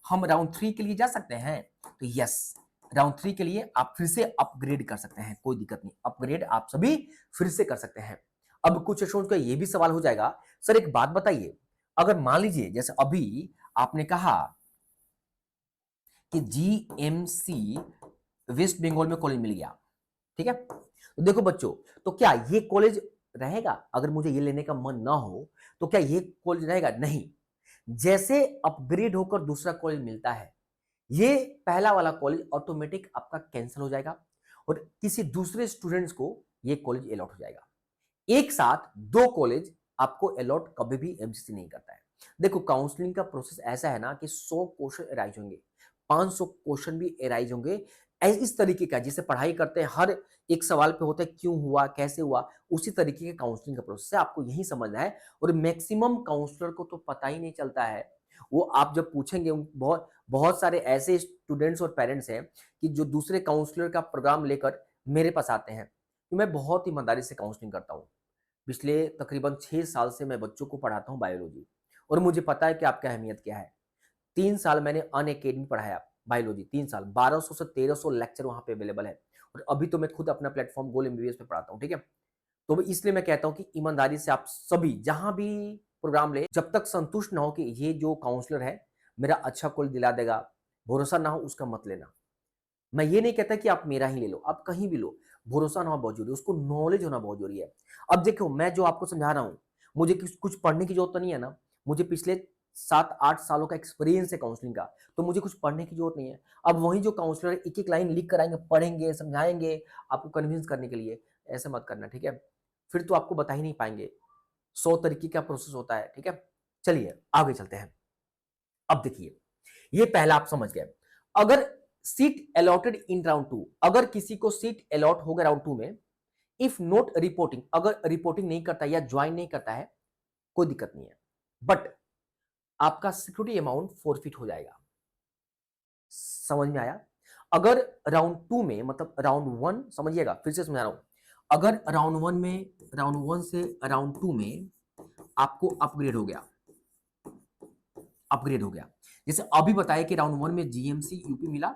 हम राउंड 3 के लिए जा सकते हैं। तो यस, राउंड 3 के लिए आप फिर से अपग्रेड कर सकते हैं, कोई दिक्कत नहीं, अपग्रेड आप सभी फिर से कर सकते हैं। अब कुछ स्टूडेंट का ये भी सवाल हो जाएगा, सर एक बात बताइए, अगर मान लीजिए जैसे अभी आपने कहा कि जीएमसी वेस्ट बंगाल में कॉलेज मिल गया, ठीक है, तो देखो बच्चों, तो क्या ये कॉलेज रहेगा, अगर मुझे ये लेने का मन ना हो तो क्या ये कॉलेज रहेगा, नहीं। जैसे अपग्रेड होकर दूसरा कॉलेज मिलता है, ये पहला वाला कॉलेज ऑटोमेटिक आपका कैंसिल हो जाएगा और किसी दूसरे स्टूडेंट्स को ये कॉलेज अलॉट हो जाएगा। एक साथ दो कॉलेज आपको अलॉट कभी भी एमसीसी नहीं करता है। देखो काउंसलिंग का प्रोसेस ऐसा है ना कि 100 क्वेश्चन अराइज होंगे, 500 क्वेश्चन भी अराइज होंगे, इस तरीके का जैसे पढ़ाई करते हैं, हर एक सवाल पे होता है क्यों हुआ, कैसे हुआ, उसी तरीके के काउंसलिंग का प्रोसेस है, आपको यही समझना है। और मैक्सिमम काउंसलर को तो पता ही नहीं चलता है, वो आप जब पूछेंगे, बहुत बहुत सारे ऐसे स्टूडेंट्स और पेरेंट्स हैं कि जो दूसरे काउंसलर का प्रोग्राम लेकर मेरे पास आते हैं। तो मैं बहुत ईमानदारी से काउंसलिंग करता हूँ, पिछले तकरीबन 6 साल से मैं बच्चों को पढ़ाता हूँ बायोलॉजी, और मुझे पता है कि आपकी अहमियत क्या है। 3 साल मैंने अनअकैडमी पढ़ाया बायोलॉजी, 3 साल, 1200 से 1300 लेक्चर वहाँ पे अवेलेबल है, और अभी तो मैं खुद अपना प्लेटफॉर्म गोल एमबीबीएस पे पढ़ाता हूँ, ठीक है। तो इसलिए मैं कहता हूँ कि ईमानदारी से आप सभी जहां भी प्रोग्राम ले, जब तक संतुष्ट ना हो कि ये जो काउंसलर है मेरा अच्छा कॉलेज दिला देगा, भरोसा ना हो उसका मत लेना। मैं ये नहीं कहता कि आप मेरा ही ले लो, आप कहीं भी लो, भरोसा ना हो बहुत जरूरी है, उसको नॉलेज होना बहुत जरूरी है। अब देखो मैं जो आपको समझा रहा हूँ, मुझे कुछ पढ़ने की जरूरत तो नहीं है ना, मुझे पिछले 7-8 सालों का एक्सपीरियंस है काउंसलिंग का, तो मुझे कुछ पढ़ने की जरूरत नहीं है। अब वही जो काउंसलर एक एक लाइन लिख कर आएंगे, पढ़ेंगे, समझाएंगे आपको कन्विंस करने के लिए, ऐसा मत करना, ठीक है? फिर तो आपको बता ही नहीं पाएंगे। 100 तरीके का प्रोसेस होता है, ठीक है? चलिए आगे चलते हैं। अब देखिए, ये पहला आप समझ गए। अगर सीट अलॉटेड इन राउंड 2, अगर किसी को सीट अलॉट हो गया राउंड 2 में, इफ नॉट रिपोर्टिंग, अगर रिपोर्टिंग नहीं करता या ज्वाइन नहीं करता है, कोई दिक्कत नहीं है, बट आपका सिक्योरिटी अमाउंट फोरफिट हो जाएगा। समझ में आया? अगर राउंड 2 में, मतलब राउंड 1, समझिएगा फिर से समझा रहा हूं, अगर राउंड 1 में, राउंड 1 से राउंड 2 में आपको अपग्रेड हो गया, अपग्रेड हो गया, जैसे अभी बताया कि राउंड 1 में जीएमसी यूपी मिला,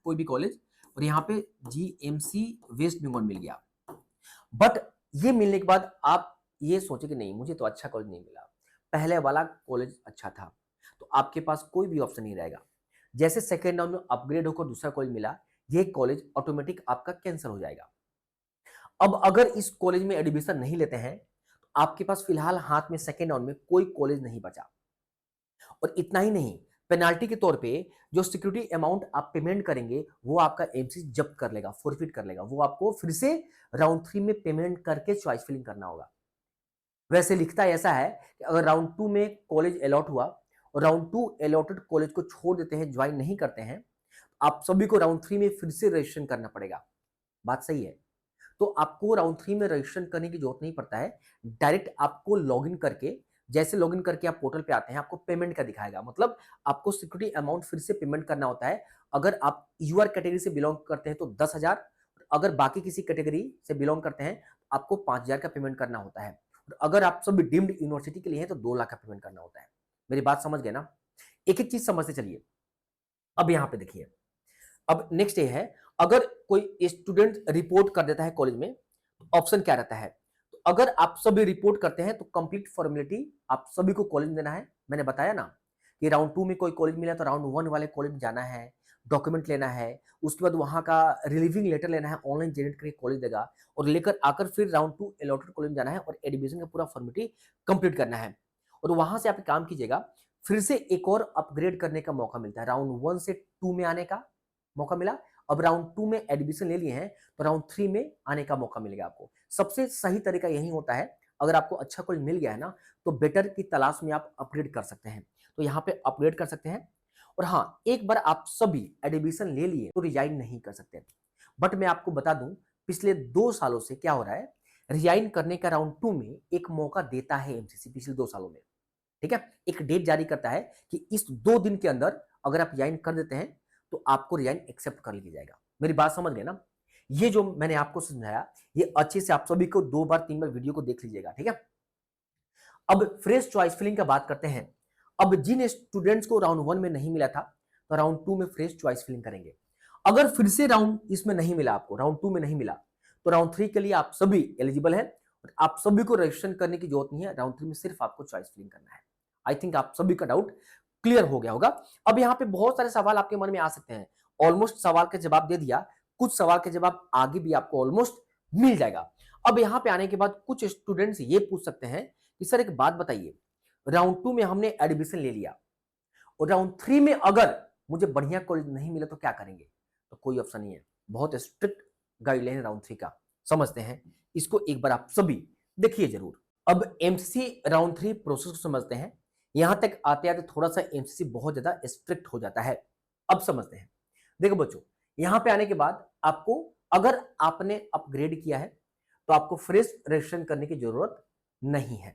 कोई भी कॉलेज, और यहां पे जीएमसी वेस्ट बंगाल मिल गया, बट ये मिलने के बाद आप ये सोचे कि नहीं, मुझे तो अच्छा कॉलेज नहीं मिला, पहले वाला कॉलेज अच्छा था, तो आपके पास कोई भी ऑप्शन नहीं रहेगा। जैसे सेकेंड राउंड में अपग्रेड होकर दूसरा कॉलेज मिला, ये कॉलेज ऑटोमेटिक आपका कैंसिल हो जाएगा। अब अगर इस कॉलेज में एडमिशन नहीं लेते हैं, तो आपके पास फिलहाल हाथ में सेकेंड राउंड में कोई कॉलेज नहीं बचा। और इतना ही नहीं, पेनाल्टी के तौर पे जो सिक्योरिटी अमाउंट आप पेमेंट करेंगे, वो आपका एमसी जब्त कर लेगा, फोरफिट कर लेगा, वो आपको फिर से राउंड 3 में पेमेंट करके चॉइस फिलिंग करना होगा। वैसे लिखता ऐसा है कि अगर राउंड 2 में कॉलेज अलॉट हुआ और राउंड 2 अलॉटेड कॉलेज को छोड़ देते हैं, ज्वाइन नहीं करते हैं, आप सभी को राउंड 3 में फिर से रजिस्ट्रेशन करना पड़ेगा। बात सही है? तो आपको राउंड 3 में रजिस्ट्रेशन करने की जरूरत नहीं पड़ता है, डायरेक्ट आपको लॉगिन करके, जैसे लॉगिन करके आप पोर्टल पे आते हैं, आपको पेमेंट का दिखाएगा, मतलब आपको सिक्योरिटी अमाउंट फिर से पेमेंट करना होता है। अगर आप यूआर कैटेगरी से बिलोंग करते हैं तो 10,000, अगर बाकी किसी कैटेगरी से बिलोंग करते हैं तो आपको 5,000 का पेमेंट करना होता है, और अगर आप सभी डीम्ड यूनिवर्सिटी के लिए हैं तो 2 लाख का पेमेंट करना होता है। मेरी बात समझ गए ना? एक एक चीज समझते चलिए। अब यहां पे देखिए, अब नेक्स्ट ये है, अगर कोई स्टूडेंट रिपोर्ट कर देता है कॉलेज में, तो ऑप्शन क्या रहता है? तो अगर आप सभी रिपोर्ट करते हैं तो कंप्लीट फॉर्मेलिटी आप सभी को कॉलेज में देना है। मैंने बताया ना कि राउंड 2 में कोई कॉलेज मिला तो राउंड 1 वाले कॉलेज में जाना है, डॉक्यूमेंट लेना है, उसके बाद वहां का रिलीविंग लेटर लेना है, ऑनलाइन जनरेट करके कॉलेज देगा, और लेकर आकर फिर राउंड 2 अलॉटेड कॉलेज में जाना है और एडमिशन का पूरा फॉर्मेलिटी कंप्लीट करना है। और वहां से आप काम कीजिएगा, फिर से एक और अपग्रेड करने का मौका मिलता है, राउंड 1 से 2 में आने का मौका मिला, अब राउंड 2 में एडमिशन ले लिए हैं तो राउंड 3 में आने का मौका मिलेगा आपको। सबसे सही तरीका यही होता है, अगर आपको अच्छा कॉलेज मिल गया है ना, तो बेटर की तलाश में आप अपग्रेड कर सकते हैं, तो यहाँ पे अपग्रेड कर सकते हैं। और हाँ, एक बार आप सभी एडमिशन ले लिए तो रिजाइन नहीं कर सकते, बट मैं आपको बता दूं, पिछले 2 सालों से क्या हो रहा है, रिजाइन करने का राउंड 2 में एक मौका देता है एमसीसी, पिछले 2 सालों में, ठीक है? एक डेट जारी करता है कि इस 2 दिन के अंदर अगर आप रिजाइन कर देते हैं तो आपको रिजाइन एक्सेप्ट कर लिया जाएगा। मेरी बात समझ गए ना? ये जो मैंने आपको समझाया, ये अच्छे से आप सभी को 2 बार 3 बार वीडियो को देख लीजिएगा, ठीक है? अब फ्रेश चॉइस फिलिंग का बात करते हैं। अब जिन स्टूडेंट्स को राउंड 1 में नहीं मिला था, तो राउंड 2 में फ्रेश चॉइस फिलिंग करेंगे। अगर फिर से राउंड इसमें नहीं मिला, आपको राउंड 2 में नहीं मिला, तो राउंड 3 के लिए आप सभी एलिजिबल हैं और आप सभी को रजिस्ट्रेशन करने की जरूरत नहीं है। राउंड 3 में सिर्फ आपको चॉइस फिलिंग करना है। आई थिंक आप सभी का डाउट क्लियर हो गया होगा। अब यहाँ पे बहुत सारे सवाल आपके मन में आ सकते हैं, ऑलमोस्ट सवाल का जवाब दे दिया, कुछ सवाल के जवाब आगे भी आपको ऑलमोस्ट मिल जाएगा। अब यहाँ पे आने के बाद कुछ स्टूडेंट्स ये पूछ सकते हैं कि सर एक बात बताइए, राउंड 2 में हमने एडमिशन ले लिया और राउंड 3 में अगर मुझे बढ़िया कॉलेज नहीं मिला तो क्या करेंगे? तो कोई ऑप्शन नहीं है, बहुत स्ट्रिक्ट गाइडलाइन है राउंड 3 का, समझते हैं इसको एक बार आप सभी देखिए जरूर। अब एमसीसी राउंड 3 प्रोसेस को समझते हैं। यहां तक आते आते थोड़ा सा एमसीसी बहुत ज्यादा स्ट्रिक्ट हो जाता है। अब समझते हैं। देखो बच्चों, यहां पे आने के बाद आपको, अगर आपने अपग्रेड किया है तो आपको फ्रेश रजिस्ट्रेशन करने की जरूरत नहीं है।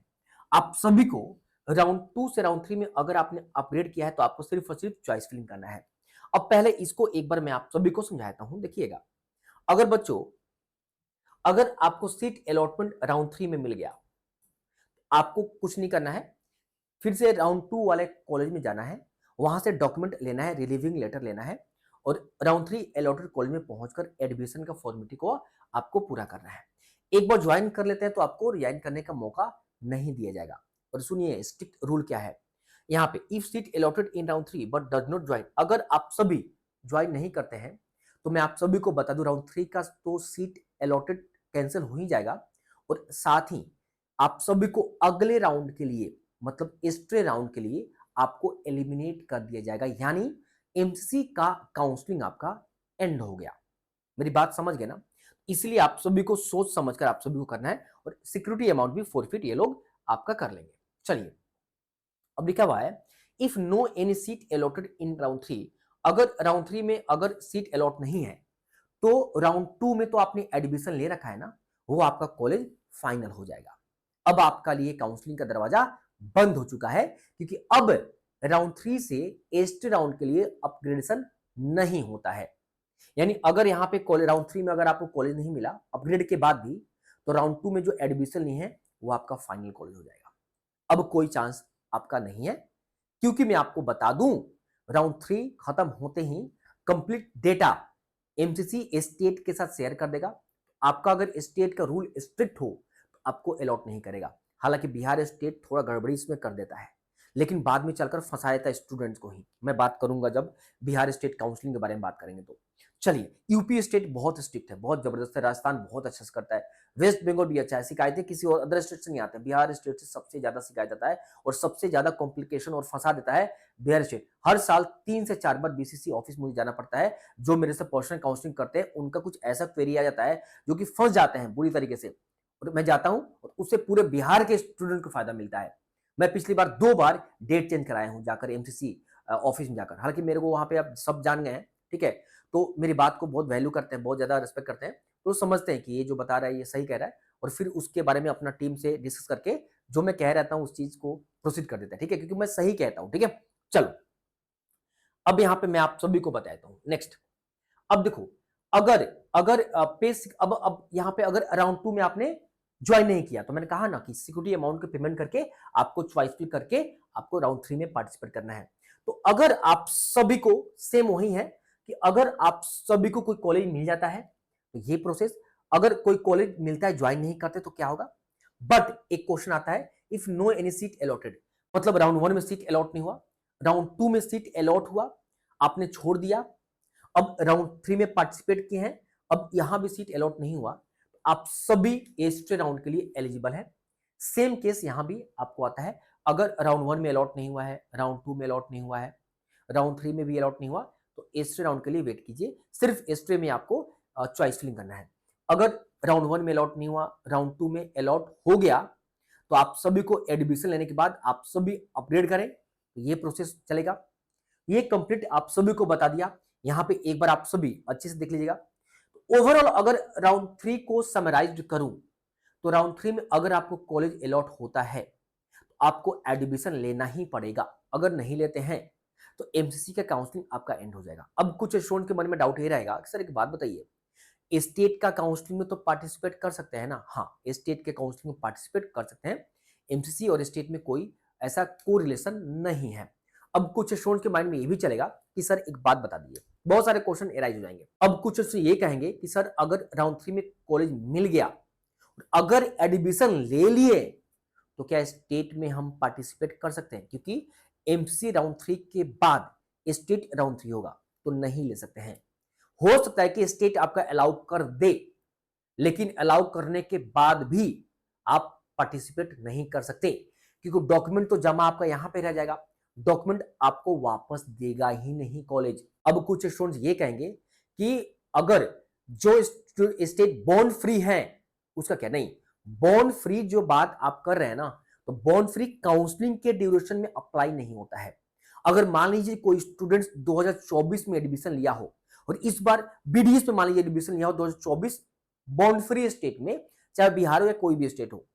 आप सभी को राउंड 2 से राउंड 3 में अगर आपने अपग्रेड किया है तो आपको सिर्फ और सिर्फ चॉइस फिलिंग करना है। अब पहले इसको एक बार मैं आप सभी को समझाता हूं, देखिएगा। अगर बच्चों, अगर आपको सीट अलॉटमेंट राउंड 3 में मिल गया, आपको कुछ नहीं करना है, फिर से राउंड 2 वाले कॉलेज में जाना है, वहां से डॉक्यूमेंट लेना है, रिलीविंग लेटर लेना है, और राउंड 3 अलॉटेड कॉलेज में पहुंचकर एडमिशन का फॉर्मेलिटी को आपको पूरा करना है। एक बार ज्वाइन कर लेते हैं तो आपको रिजाइन करने का मौका नहीं दिया जाएगा। और सुनिए स्ट्रिक्ट रूल क्या है यहाँ पे, if seat allotted in round 3 but does not join, अगर आप सभी ज्वाइन नहीं करते हैं तो मैं आप सभी को बता दूं, राउंड 3 का तो सीट अलॉटेड कैंसिल हो ही जाएगा, और साथ ही आप सभी को अगले राउंड के लिए, मतलब एक्स्ट्रा राउंड के लिए आपको एलिमिनेट कर दिया जाएगा, यानी एमसीसी का काउंसलिंग आपका एंड हो गया। मेरी बात समझ गए ना? इसलिए आप सभी को सोच समझकर आप सभी को करना है, और सिक्योरिटी अमाउंट भी फोरफिट ये लोग आपका कर लेंगे। चलिए, अब लिखा हुआ है if no any seat allotted in round 3, अगर राउंड 3 में अगर सीट अलॉट नहीं है तो राउंड 2 में तो आपने एडमिशन ले रखा है ना, वो आपका कॉलेज फाइनल हो जाएगा। अब आपका लिए काउंसलिंग का दरवाजा बंद हो चुका है, क्योंकि अब राउंड 3 से एसटी राउंड के लिए अपग्रेडेशन नहीं होता है। यानी अगर यहाँ पे कॉलेज राउंड 3 में अगर आपको कॉलेज नहीं मिला अपग्रेड के बाद भी, तो राउंड 2 में जो एडमिशन नहीं है वो आपका फाइनल कॉलेज हो जाएगा। अब कोई चांस आपका नहीं है, क्योंकि मैं आपको बता दूं राउंड 3 खत्म होते ही कंप्लीट डेटा एमसीसी स्टेट के साथ शेयर कर देगा। आपका अगर स्टेट का रूल स्ट्रिक्ट हो तो आपको अलॉट नहीं करेगा। हालांकि बिहार स्टेट थोड़ा गड़बड़ी इसमें कर देता है, लेकिन बाद में चलकर फंसा देता है स्टूडेंट्स को ही। मैं बात करूंगा जब बिहार स्टेट काउंसलिंग के बारे में बात करेंगे तो। चलिए, यूपी स्टेट बहुत स्ट्रिक्ट है, बहुत जबरदस्त है, राजस्थान बहुत अच्छा से करता है, वेस्ट बंगाल भी अच्छा है। शिकायतें किसी और अदर स्टेट से नहीं आती, बिहार स्टेट से सबसे ज्यादा शिकायत आता है, और सबसे ज्यादा कॉम्प्लिकेशन और फंसा देता है बिहार स्टेट। हर साल 3 से 4 बार बीसीसी ऑफिस मुझे जाना पड़ता है। जो मेरे से पर्सनल काउंसलिंग करते हैं उनका कुछ ऐसा क्वेरी आ जाता है जो कि फंस जाते हैं बुरी तरीके से, और मैं जाता हूं और उससे पूरे बिहार के स्टूडेंट को फायदा मिलता है। मैं पिछली बार 2 बार डेट चेंज कराया हूं जाकर एमसीसी ऑफिस में जाकर। हालांकि मेरे को वहां पे अब सब जान गए हैं, ठीक है, तो मेरी बात को बहुत वैल्यू करते हैं, बहुत ज्यादा रिस्पेक्ट करते हैं, तो समझते हैं कि ये जो बता रहा है ये सही कह रहा है, और फिर उसके बारे में अपना टीम से डिस्कस करके जो मैं कह रहता हूं उस चीज को प्रोसीड कर देता है, ठीक है, क्योंकि मैं सही कहता हूं। ठीक है, चलो, अब यहां पे मैं आप सभी को बताता हूं नेक्स्ट। अब देखो, अगर अगर अब यहां पे अगर राउंड 2 में आपने ज्वाइन नहीं किया, तो मैंने कहा ना कि सिक्योरिटी अमाउंट के पेमेंट करके आपको चॉइस फिल करके आपको राउंड 3 में पार्टिसिपेट करना है। तो अगर आप सभी को सेम वही है कि अगर आप सभी को कोई कॉलेज मिल जाता है तो ये प्रोसेस, अगर कोई कॉलेज मिलता है ज्वाइन नहीं करते तो क्या होगा। बट एक क्वेश्चन आता है if no any seat allotted, मतलब राउंड 1 में सीट अलॉट नहीं हुआ, राउंड 2 में सीट अलॉट हुआ, आपने छोड़ दिया, अब राउंड 3 में पार्टिसिपेट किए हैं, अब यहां भी सीट अलॉट नहीं हुआ, आप सभी एस्ट्रे राउंड के लिए एलिजिबल है। सेम केस यहां भी आपको आता है, अगर राउंड 1 में अलॉट नहीं हुआ है, राउंड 2 में अलॉट नहीं हुआ है, राउंड 3 में भी अलॉट नहीं हुआ, तो एस्ट्रे राउंड के लिए वेट कीजिए। सिर्फ एस्ट्रे में आपको चॉइस फिलिंग करना है। अगर राउंड 1 में अलॉट नहीं हुआ, राउंड 2 में अलॉट हो गया, तो आप सभी को एडमिशन लेने के बाद आप सभी अपग्रेड करें, तो ये प्रोसेस चलेगा। ये कंप्लीट आप सभी को बता दिया। यहां पे एक बार आप सभी अच्छे से देख लीजिएगा। तो ओवरऑल अगर राउंड 3 को समराइज करूं, तो राउंड 3 में अगर आपको कॉलेज अलॉट होता है तो आपको एडमिशन लेना ही पड़ेगा। अगर नहीं लेते हैं तो एमसीसी का काउंसलिंग आपका एंड हो जाएगा। अब कुछ स्टूडेंट के मन में डाउट ये रहेगा कि सर एक बात बताइए, स्टेट का काउंसलिंग में तो पार्टिसिपेट कर सकते हैं ना? हाँ, स्टेट के काउंसलिंग में पार्टिसिपेट कर सकते हैं। एमसीसी और स्टेट में कोई ऐसा को रिलेशन नहीं है। अब कुछ स्टूडेंट के माइंड में ये भी चलेगा कि सर एक बात बता दीजिए, बहुत सारे क्वेश्चन एराइज हो जाएंगे। अब कुछ ये कहेंगे कि सर अगर राउंड 3 में कॉलेज मिल गया, अगर एडमिशन ले लिए, तो क्या स्टेट में हम पार्टिसिपेट कर सकते हैं? क्योंकि एमसीसी राउंड 3 के बाद स्टेट राउंड 3 होगा, तो नहीं ले सकते हैं। हो सकता है कि स्टेट आपका अलाउ कर दे, लेकिन अलाउ करने के बाद भी आप पार्टिसिपेट नहीं कर सकते, क्योंकि डॉक्यूमेंट तो जमा आपका यहां पे रह जाएगा, डॉक्यूमेंट आपको वापस देगा ही नहीं कॉलेज। अब कुछ स्टूडेंट्स ये कहेंगे कि अगर जो स्टेट बॉन्ड फ्री है उसका क्या? नहीं, बॉन्ड फ्री जो बात आप कर रहे हैं ना, तो बॉन्ड फ्री काउंसलिंग के ड्यूरेशन में अप्लाई नहीं होता है। अगर मान लीजिए कोई स्टूडेंट्स 2024 में एडमिशन लिया हो और इस बार बीडीएस में मान लीजिए एडमिशन लिया हो 2024 बॉन्ड फ्री स्टेट में, चाहे बिहार हो या कोई भी स्टेट हो,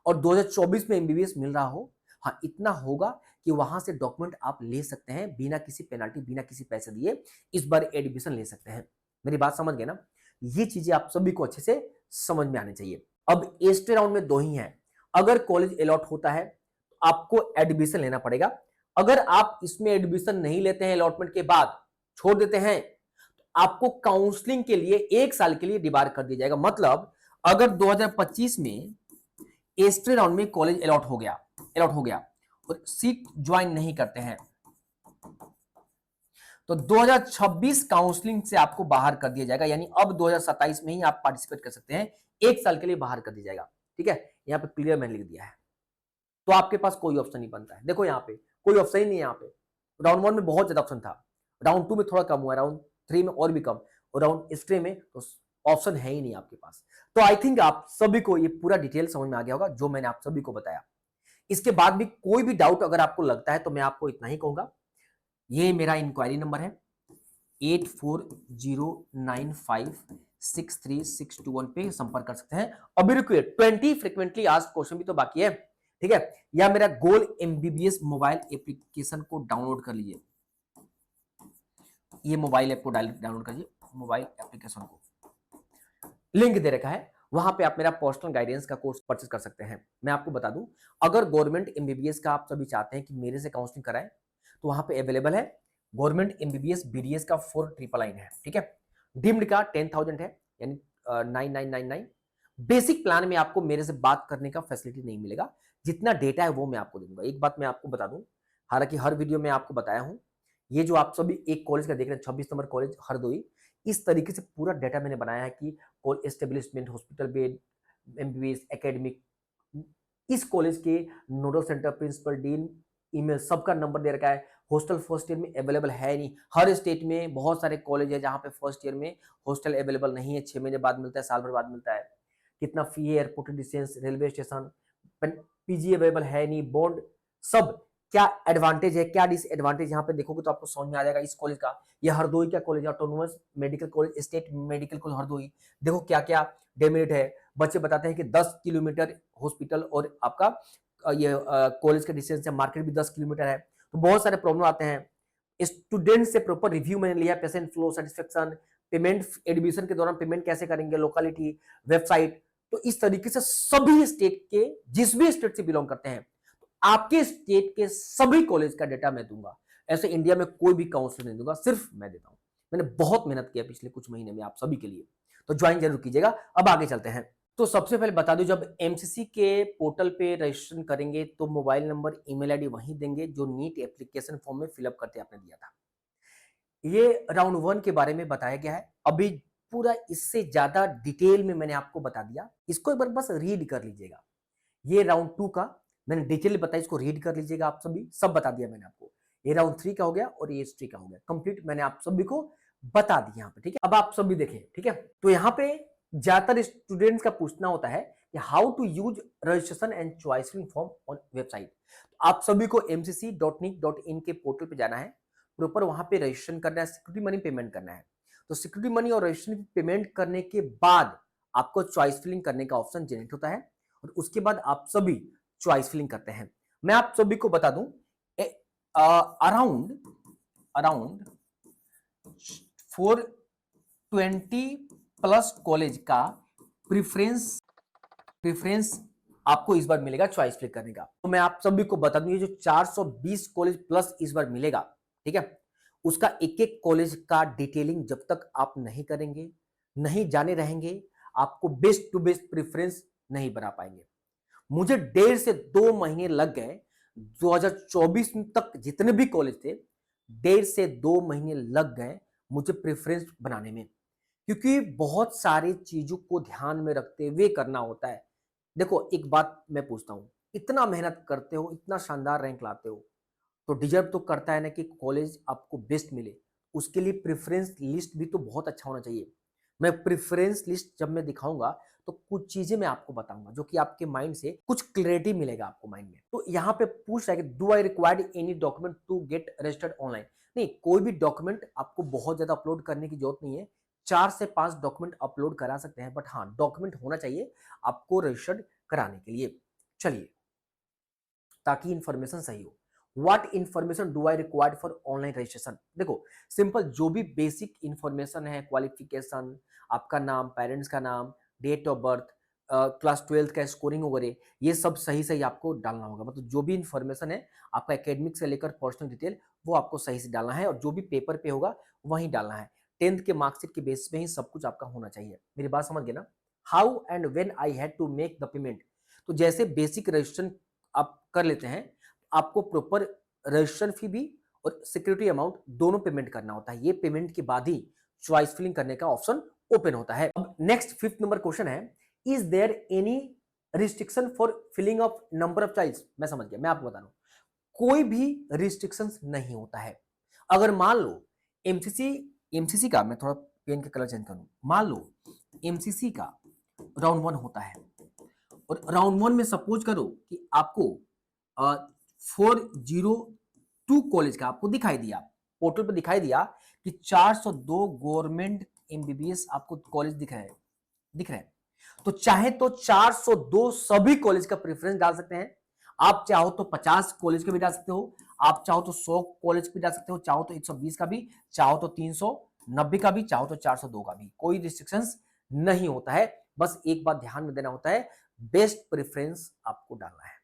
और 2024 में एमबीबीएस मिल रहा हो, हाँ इतना होगा कि वहां से डॉक्यूमेंट आप ले सकते हैं बिना किसी पेनल्टी, बिना किसी पैसे दिए इस बार एडमिशन ले सकते हैं। मेरी बात समझ गए ना? ये चीजें आप सभी को अच्छे से समझ में आनी चाहिए। अब एस्टे राउंड में 2 ही हैं। अगर कॉलेज अलॉट होता है तो आपको एडमिशन लेना पड़ेगा। अगर आप इसमें एडमिशन नहीं लेते हैं, अलॉटमेंट के बाद छोड़ देते हैं, तो आपको काउंसलिंग के लिए 1 साल के लिए डिबार कर दिया जाएगा। मतलब अगर 2025 में एस्टे राउंड में कॉलेज अलॉट हो गया और सीट ज्वाइन नहीं करते हैं, तो 2026 काउंसलिंग से आपको बाहर कर दिया जाएगा। यानी अब 2027 में ही आप पार्टिसिपेट कर सकते हैं, 1 साल के लिए बाहर कर दिया जाएगा। ठीक है, यहां पे क्लियर मैंने लिख दिया है, तो आपके पास कोई ऑप्शन नहीं बनता है। देखो यहां पे कोई ऑप्शन ही नहीं है यहाँ पे। राउंड 1 में बहुत ज्यादा ऑप्शन था, राउंड 2 में थोड़ा कम हुआ, राउंड 3 में और भी कम, और राउंड इस 3 में तो ऑप्शन है ही नहीं आपके पास। तो आई थिंक आप सभी को ये पूरा डिटेल समझ में आ गया होगा जो मैंने आप सभी को बताया। इसके बाद भी कोई भी डाउट अगर आपको लगता है तो मैं आपको इतना ही कहूंगा, ये मेरा इंक्वायरी नंबर है 8409563621 पे संपर्क कर सकते हैं। अभी रुकिए, 20 फ्रिक्वेंटली आस्क्ड क्वेश्चन भी तो बाकी है, ठीक है। या मेरा गोल एमबीबीएस मोबाइल एप्लीकेशन को डाउनलोड कर लीजिए, ये मोबाइल ऐप को डाउनलोड करिए, मोबाइल एप्लीकेशन को लिंक दे रखा है, वहां पे आप मेरा पर्सनल गाइडेंस का कोर्स परचेज कर सकते हैं। मैं आपको बता दूं, अगर गवर्नमेंट एमबीबीएस का आप सभी चाहते हैं कि मेरे से काउंसलिंग कराएं तो वहां पे अवेलेबल है। गवर्नमेंट एमबीबीएस बीडीएस का 4999 है, ठीक है। डीम्ड का 10,000 है, यानी 9999। बेसिक प्लान में आपको मेरे से बात करने का फैसिलिटी नहीं मिलेगा, जितना डेटा है वो मैं आपको दूंगा। एक बात मैं आपको बता दूं, हालांकि हर वीडियो में आपको बताया हूं, ये जो आप सभी एक कॉलेज का देख रहे हैं 26 नंबर कॉलेज हरदोई, इस तरीके से पूरा डेटा मैंने बनाया है कि call establishment, hospital bed, MBBS, academic, इस कॉलेज के nodal centre, principal, dean, email, सबका नंबर दे रखा है। हॉस्टल फर्स्ट ईयर में अवेलेबल है नहीं, हर स्टेट में बहुत सारे कॉलेज है जहां पे फर्स्ट ईयर में हॉस्टल अवेलेबल नहीं है, 6 महीने बाद मिलता है, साल भर बाद मिलता है। कितना फी है, airport distance, railway station, PG available है नहीं, बॉन्ड, सब क्या एडवांटेज है क्या डिसएडवांटेज यहाँ पे देखोगे तो आपको समझ में आ जाएगा। इस कॉलेज का, ये हरदोई का कॉलेज है, autonomous medical college, state medical college Hardoi, देखो क्या क्या डेमेरिट है। बच्चे बताते हैं कि 10 किलोमीटर हॉस्पिटल और आपका ये कॉलेज का डिस्टेंस है, मार्केट भी 10 किलोमीटर है, तो बहुत सारे प्रॉब्लम आते हैं। स्टूडेंट से प्रॉपर रिव्यू मैंने लिया, patient flow, satisfaction, payment, admission के दौरान पेमेंट कैसे करेंगे, लोकेलिटी, वेबसाइट, तो इस तरीके से सभी स्टेट के, जिस भी स्टेट से बिलोंग करते हैं, तो आपके स्टेट के सभी कॉलेज का डेटा मैं दूंगा। ऐसे इंडिया में कोई भी काउंसलर नहीं दूंगा, सिर्फ मैं देता हूं। मैंने बहुत मेहनत किया पिछले कुछ महीने में आप सभी के लिए, तो ज्वाइन जरूर कीजिएगा। अब आगे चलते हैं। तो सबसे पहले बता दूं, जब एमसीसी के पोर्टल पे रजिस्ट्रेशन करेंगे तो मोबाइल नंबर, ईमेल आईडी वहीं देंगे जो नीट एप्लीकेशन फॉर्म में फिलअप करते आपने दिया था। ये राउंड 1 के बारे में बताया गया है। अभी पूरा इससे ज्यादा डिटेल में मैंने आपको बता दिया, इसको एक बार बस रीड कर लीजिएगा। ये राउंड 2 का मैंने डिटेल बताया, इसको रीड कर लीजिएगा। आप सभी सब बता दिया मैंने आपको। ये राउंड 3 का हो गया और ये हिस्ट्री का हो गया, कंप्लीट मैंने आप सभी को बता दिया यहाँ पे, ठीक है। अब आप सभी देखें, ठीक है। तो यहाँ पे ज्यादातर स्टूडेंट्स का पूछना होता है कि how to use registration and choice filling form on website. आप सभी को mcc.nic.in के पोर्टल पे जाना है, प्रॉपर वहां पे रजिस्ट्रेशन करना है, सिक्योरिटी मनी पेमेंट करना है। तो सिक्योरिटी मनी और रजिस्ट्रेशन पेमेंट करने के बाद आपको चॉइस फिलिंग करने का ऑप्शन जनरेट होता है, और उसके बाद आप सभी चॉइस फिलिंग करते हैं। मैं आप सभी को बता दूं, अराउंड 420 प्लस कॉलेज का प्रेफरेंस आपको इस बार मिलेगा चॉइस फिल करने का। तो मैं आप सभी को बता दूं, ये जो 420 कॉलेज प्लस इस बार मिलेगा, ठीक है, उसका एक एक कॉलेज का डिटेलिंग जब तक आप नहीं करेंगे, नहीं जाने रहेंगे, आपको बेस्ट टू बेस्ट प्रेफरेंस नहीं बना पाएंगे। मुझे 1.5 से 2 महीने लग गए 2024 तक, जितने भी कॉलेज थे 1.5 से 2 महीने लग गए मुझे प्रेफरेंस बनाने में, क्योंकि बहुत सारी चीजों को ध्यान में रखते हुए करना होता है। देखो एक बात मैं पूछता हूं, इतना मेहनत करते हो, इतना शानदार रैंक लाते हो, तो डिजर्व तो करता है ना कि कॉलेज आपको बेस्ट मिले। उसके लिए प्रेफरेंस लिस्ट भी तो बहुत अच्छा होना चाहिए। मैं प्रेफरेंस लिस्ट जब मैं दिखाऊंगा तो कुछ चीजें मैं आपको बताऊंगा जो कि आपके माइंड से कुछ क्लैरिटी मिलेगा आपको माइंड में। तो यहाँ पे पूछ रहा है कि do I required any document to get registered online. नहीं, कोई भी डॉक्यूमेंट आपको बहुत ज्यादा अपलोड करने की जरूरत नहीं है, 4 से 5 डॉक्यूमेंट अपलोड करा सकते हैं, बट हाँ डॉक्यूमेंट होना चाहिए आपको रजिस्टर्ड कराने के लिए। चलिए, ताकि इंफॉर्मेशन सही हो। What information do I required for online registration. देखो सिंपल, जो भी बेसिक इंफॉर्मेशन है, क्वालिफिकेशन, आपका नाम, पेरेंट्स का नाम, डेट ऑफ बर्थ, क्लास 12 का स्कोरिंग वगैरह, ये सब सही सही आपको डालना होगा। मतलब जो भी इंफॉर्मेशन है आपका एकेडमिक से लेकर पर्सनल डिटेल, वो आपको सही से डालना है, और जो भी पेपर पे होगा वहीं डालना है। 10th के मार्कशीट के बेस पे ही सब कुछ आपका होना चाहिए। मेरी बात समझ गए ना। How and when I had to make the payment. तो जैसे बेसिक रजिस्ट्रेशन आप कर लेते हैं, आपको प्रॉपर रजिस्ट्रेशन फी भी और सिक्योरिटी अमाउंट दोनों पेमेंट करना होता है। ये पेमेंट के बाद ही चॉइस फिलिंग करने का ऑप्शन ओपन होता है। अब नेक्स्ट 5th नंबर क्वेश्चन है, is there any restriction for filling of number of child. मैं समझ गया, मैं आपको बता रहा हूं, कोई भी रिस्ट्रिक्शंस नहीं होता है। अगर मान लो एमसीसी एमसीसी का, मैं थोड़ा पेन का कलर चेंज करूं, मान लो एमसीसी का राउंड 1 होता है और राउंड 1 में सपोज करो कि आपको 402 कॉलेज का आपको दिखाई दिया, पोर्टल पर दिखाई दिया कि 402 गवर्नमेंट एमबीबीएस आपको कॉलेज दिख रहे हैं। तो चाहे तो 402 सभी कॉलेज का प्रेफरेंस डाल सकते हैं। आप चाहो तो 50 कॉलेज का भी डाल सकते हो, आप चाहो तो 100 कॉलेज भी डाल सकते हो, चाहो तो 120 का भी, चाहो तो 390 का भी, चाहो तो 402 का भी। कोई रिस्ट्रिक्शंस नहीं होता है। बस एक बात ध्यान में देना होता है, बेस्ट प्रेफरेंस आपको डालना है।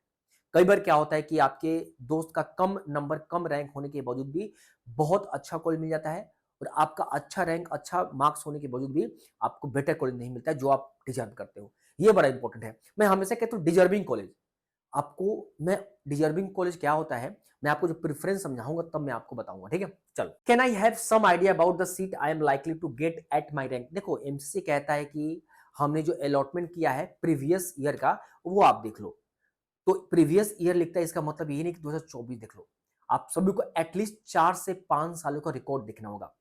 कई बार क्या होता है कि आपके दोस्त का कम नंबर, कम रैंक होने के बावजूद भी बहुत अच्छा कॉलेज मिल जाता है और आपका अच्छा रैंक, अच्छा मार्क्स होने के बावजूद भी आपको बेटर कॉलेज नहीं मिलता है जो आप डिजर्व करते हो। ये बड़ा इंपॉर्टेंट है। मैं हमेशा कहता हूँ डिजर्विंग कॉलेज, आपको मैं डिजर्विंग कॉलेज क्या होता है मैं आपको जो प्रेफरेंस समझाऊंगा तब मैं आपको बताऊंगा, ठीक है। चलो, can I have some idea about the seat I am likely to get at my rank. देखो, एमसीसी कहता है कि हमने जो अलॉटमेंट किया है प्रीवियस ईयर का, वो आप देख लो। तो प्रीवियस ईयर लिखता है, इसका मतलब ये नहीं कि 2024 देख लो। आप सभी को एटलीस्ट 4 से 5 सालों का रिकॉर्ड देखना होगा।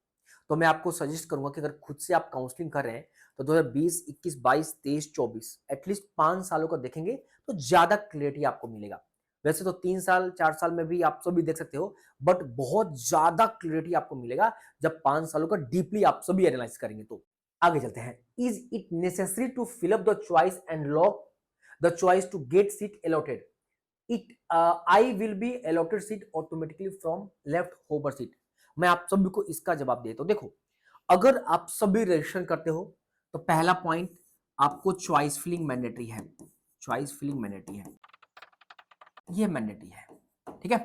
तो मैं आपको सजेस्ट करूंगा कि अगर खुद से आप काउंसलिंग कर रहे हैं तो 2020, 21, 22, 23, 24 एटलीस्ट 5 सालों का देखेंगे तो ज्यादा क्लियरिटी आपको मिलेगा। वैसे तो 3 साल 4 साल में भी आप सभी देख सकते हो, बट बहुत ज्यादा क्लियरिटी आपको मिलेगा जब 5 सालों का डीपली आप सभी एनालाइज करेंगे। तो आगे चलते हैं। Is it necessary to fill up the choice and lock the choice to get seat allotted? I will be allotted seat automatically from left hover seat? मैं आप सभी को इसका जवाब देता हूं। देखो, अगर आप सभी रजिस्ट्रेशन करते हो तो पहला पॉइंट, आपको चॉइस फिलिंग मैंडेटरी है। चॉइस फिलिंग मैंडेटरी है, ये मैंडेटरी है, ठीक है।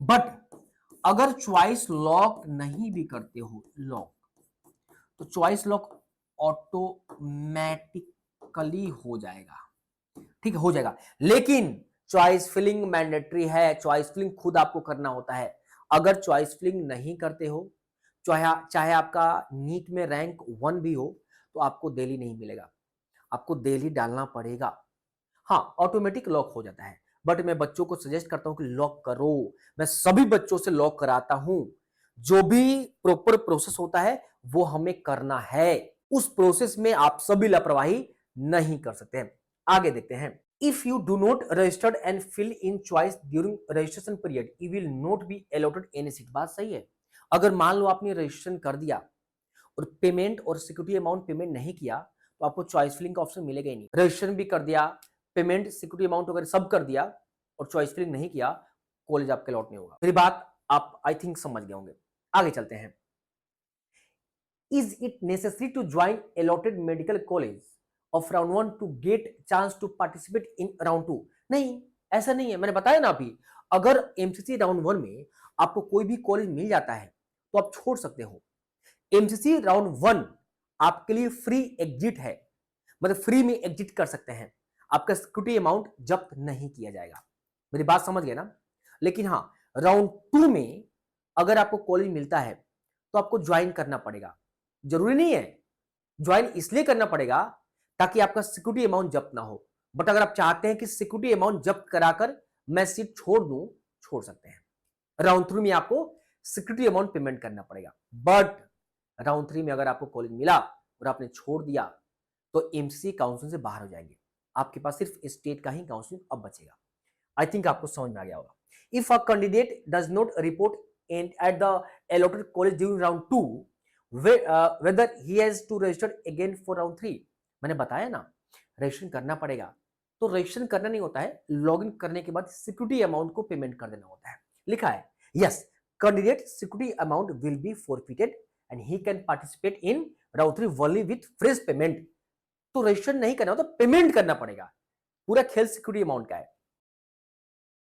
बट अगर चॉइस लॉक नहीं भी करते हो, लॉक, तो चॉइस लॉक ऑटोमेटिकली हो जाएगा, ठीक है, हो जाएगा। लेकिन चॉइस फिलिंग मैंडेटरी है, चॉइस फिलिंग खुद आपको करना होता है। अगर चॉइस फिलिंग नहीं करते हो, चाहे आपका नीट में रैंक 1 भी हो, तो आपको दिल्ली नहीं मिलेगा, आपको दिल्ली डालना पड़ेगा। हाँ, ऑटोमेटिक लॉक हो जाता है, बट मैं बच्चों को सजेस्ट करता हूं कि लॉक करो। मैं सभी बच्चों से लॉक कराता हूं। जो भी प्रॉपर प्रोसेस होता है वो हमें करना है, उस प्रोसेस में आप सभी लापरवाही नहीं कर सकते हैं। आगे देखते हैं। If you do not registered and fill in choice during registration period, you will not be allotted any seat. बात सही है। अगर मान लो आपने रजिस्ट्रेशन कर दिया और पेमेंट और सिक्योरिटी अमाउंट पेमेंट नहीं किया, तो आपको चॉइस फिलिंग का ऑप्शन मिलेगा ही नहीं। रजिस्ट्रेशन भी कर दिया, पेमेंट, सिक्योरिटी अमाउंट वगैरह सब कर दिया और चॉइस फिलिंग नहीं किया, कॉलेज आपके अलॉट नहीं होगा। मेरी बात आप आई थिंक समझ गए होंगे। आगे चलते हैं। Is it necessary to join allotted medical college of round 1 to get chance to participate in round 2? नहीं, ऐसा नहीं है। मैंने बताया ना अभी, अगर एमसीसी राउंड 1 में आपको कोई भी कॉलेज मिल जाता है तो आप छोड़ सकते हो। एमसीसी राउंड 1 आपके लिए फ्री एग्जिट है, मतलब फ्री में एग्जिट कर सकते हैं, आपका सिक्योरिटी अमाउंट जब्त नहीं किया जाएगा। मेरी बात समझ गए ना। लेकिन हाँ, राउंड 2 में अगर आपको कॉलेज मिलता है तो आपको ज्वाइन करना पड़ेगा। जरूरी नहीं है, ज्वाइन इसलिए करना पड़ेगा ताकि आपका सिक्योरिटी अमाउंट जब्त ना हो। बट अगर आप चाहते हैं कि सिक्योरिटी अमाउंट जब्त कराकर मैं सीट छोड़ दूं, छोड़ सकते हैं। राउंड 3 में आपको सिक्योरिटी अमाउंट पेमेंट करना पड़ेगा। बट राउंड 3 में अगर आपको कॉलेज मिला और आपने छोड़ दिया तो एमसीसी काउंसिल से बाहर हो जाएंगे, आपके पास सिर्फ स्टेट का ही काउंसिल अब बचेगा। आई थिंक आपको समझ में आ गया होगा। If a candidate does not report at the allotted college during round 2, whether he has to register again for round 3? मैंने बताया ना, रजिस्ट्रेशन करना पड़ेगा। तो रजिस्ट्रेशन करना नहीं होता है, लॉगिन करने के बाद सिक्योरिटी अमाउंट को पेमेंट कर देना होता है। लिखा है, yes, candidate security amount will be forfeited and he can participate in round 3 only with fresh payment. तो रजिस्ट्रेशन नहीं करना होता, पेमेंट करना पड़ेगा। पूरा खेल सिक्योरिटी अमाउंट का है।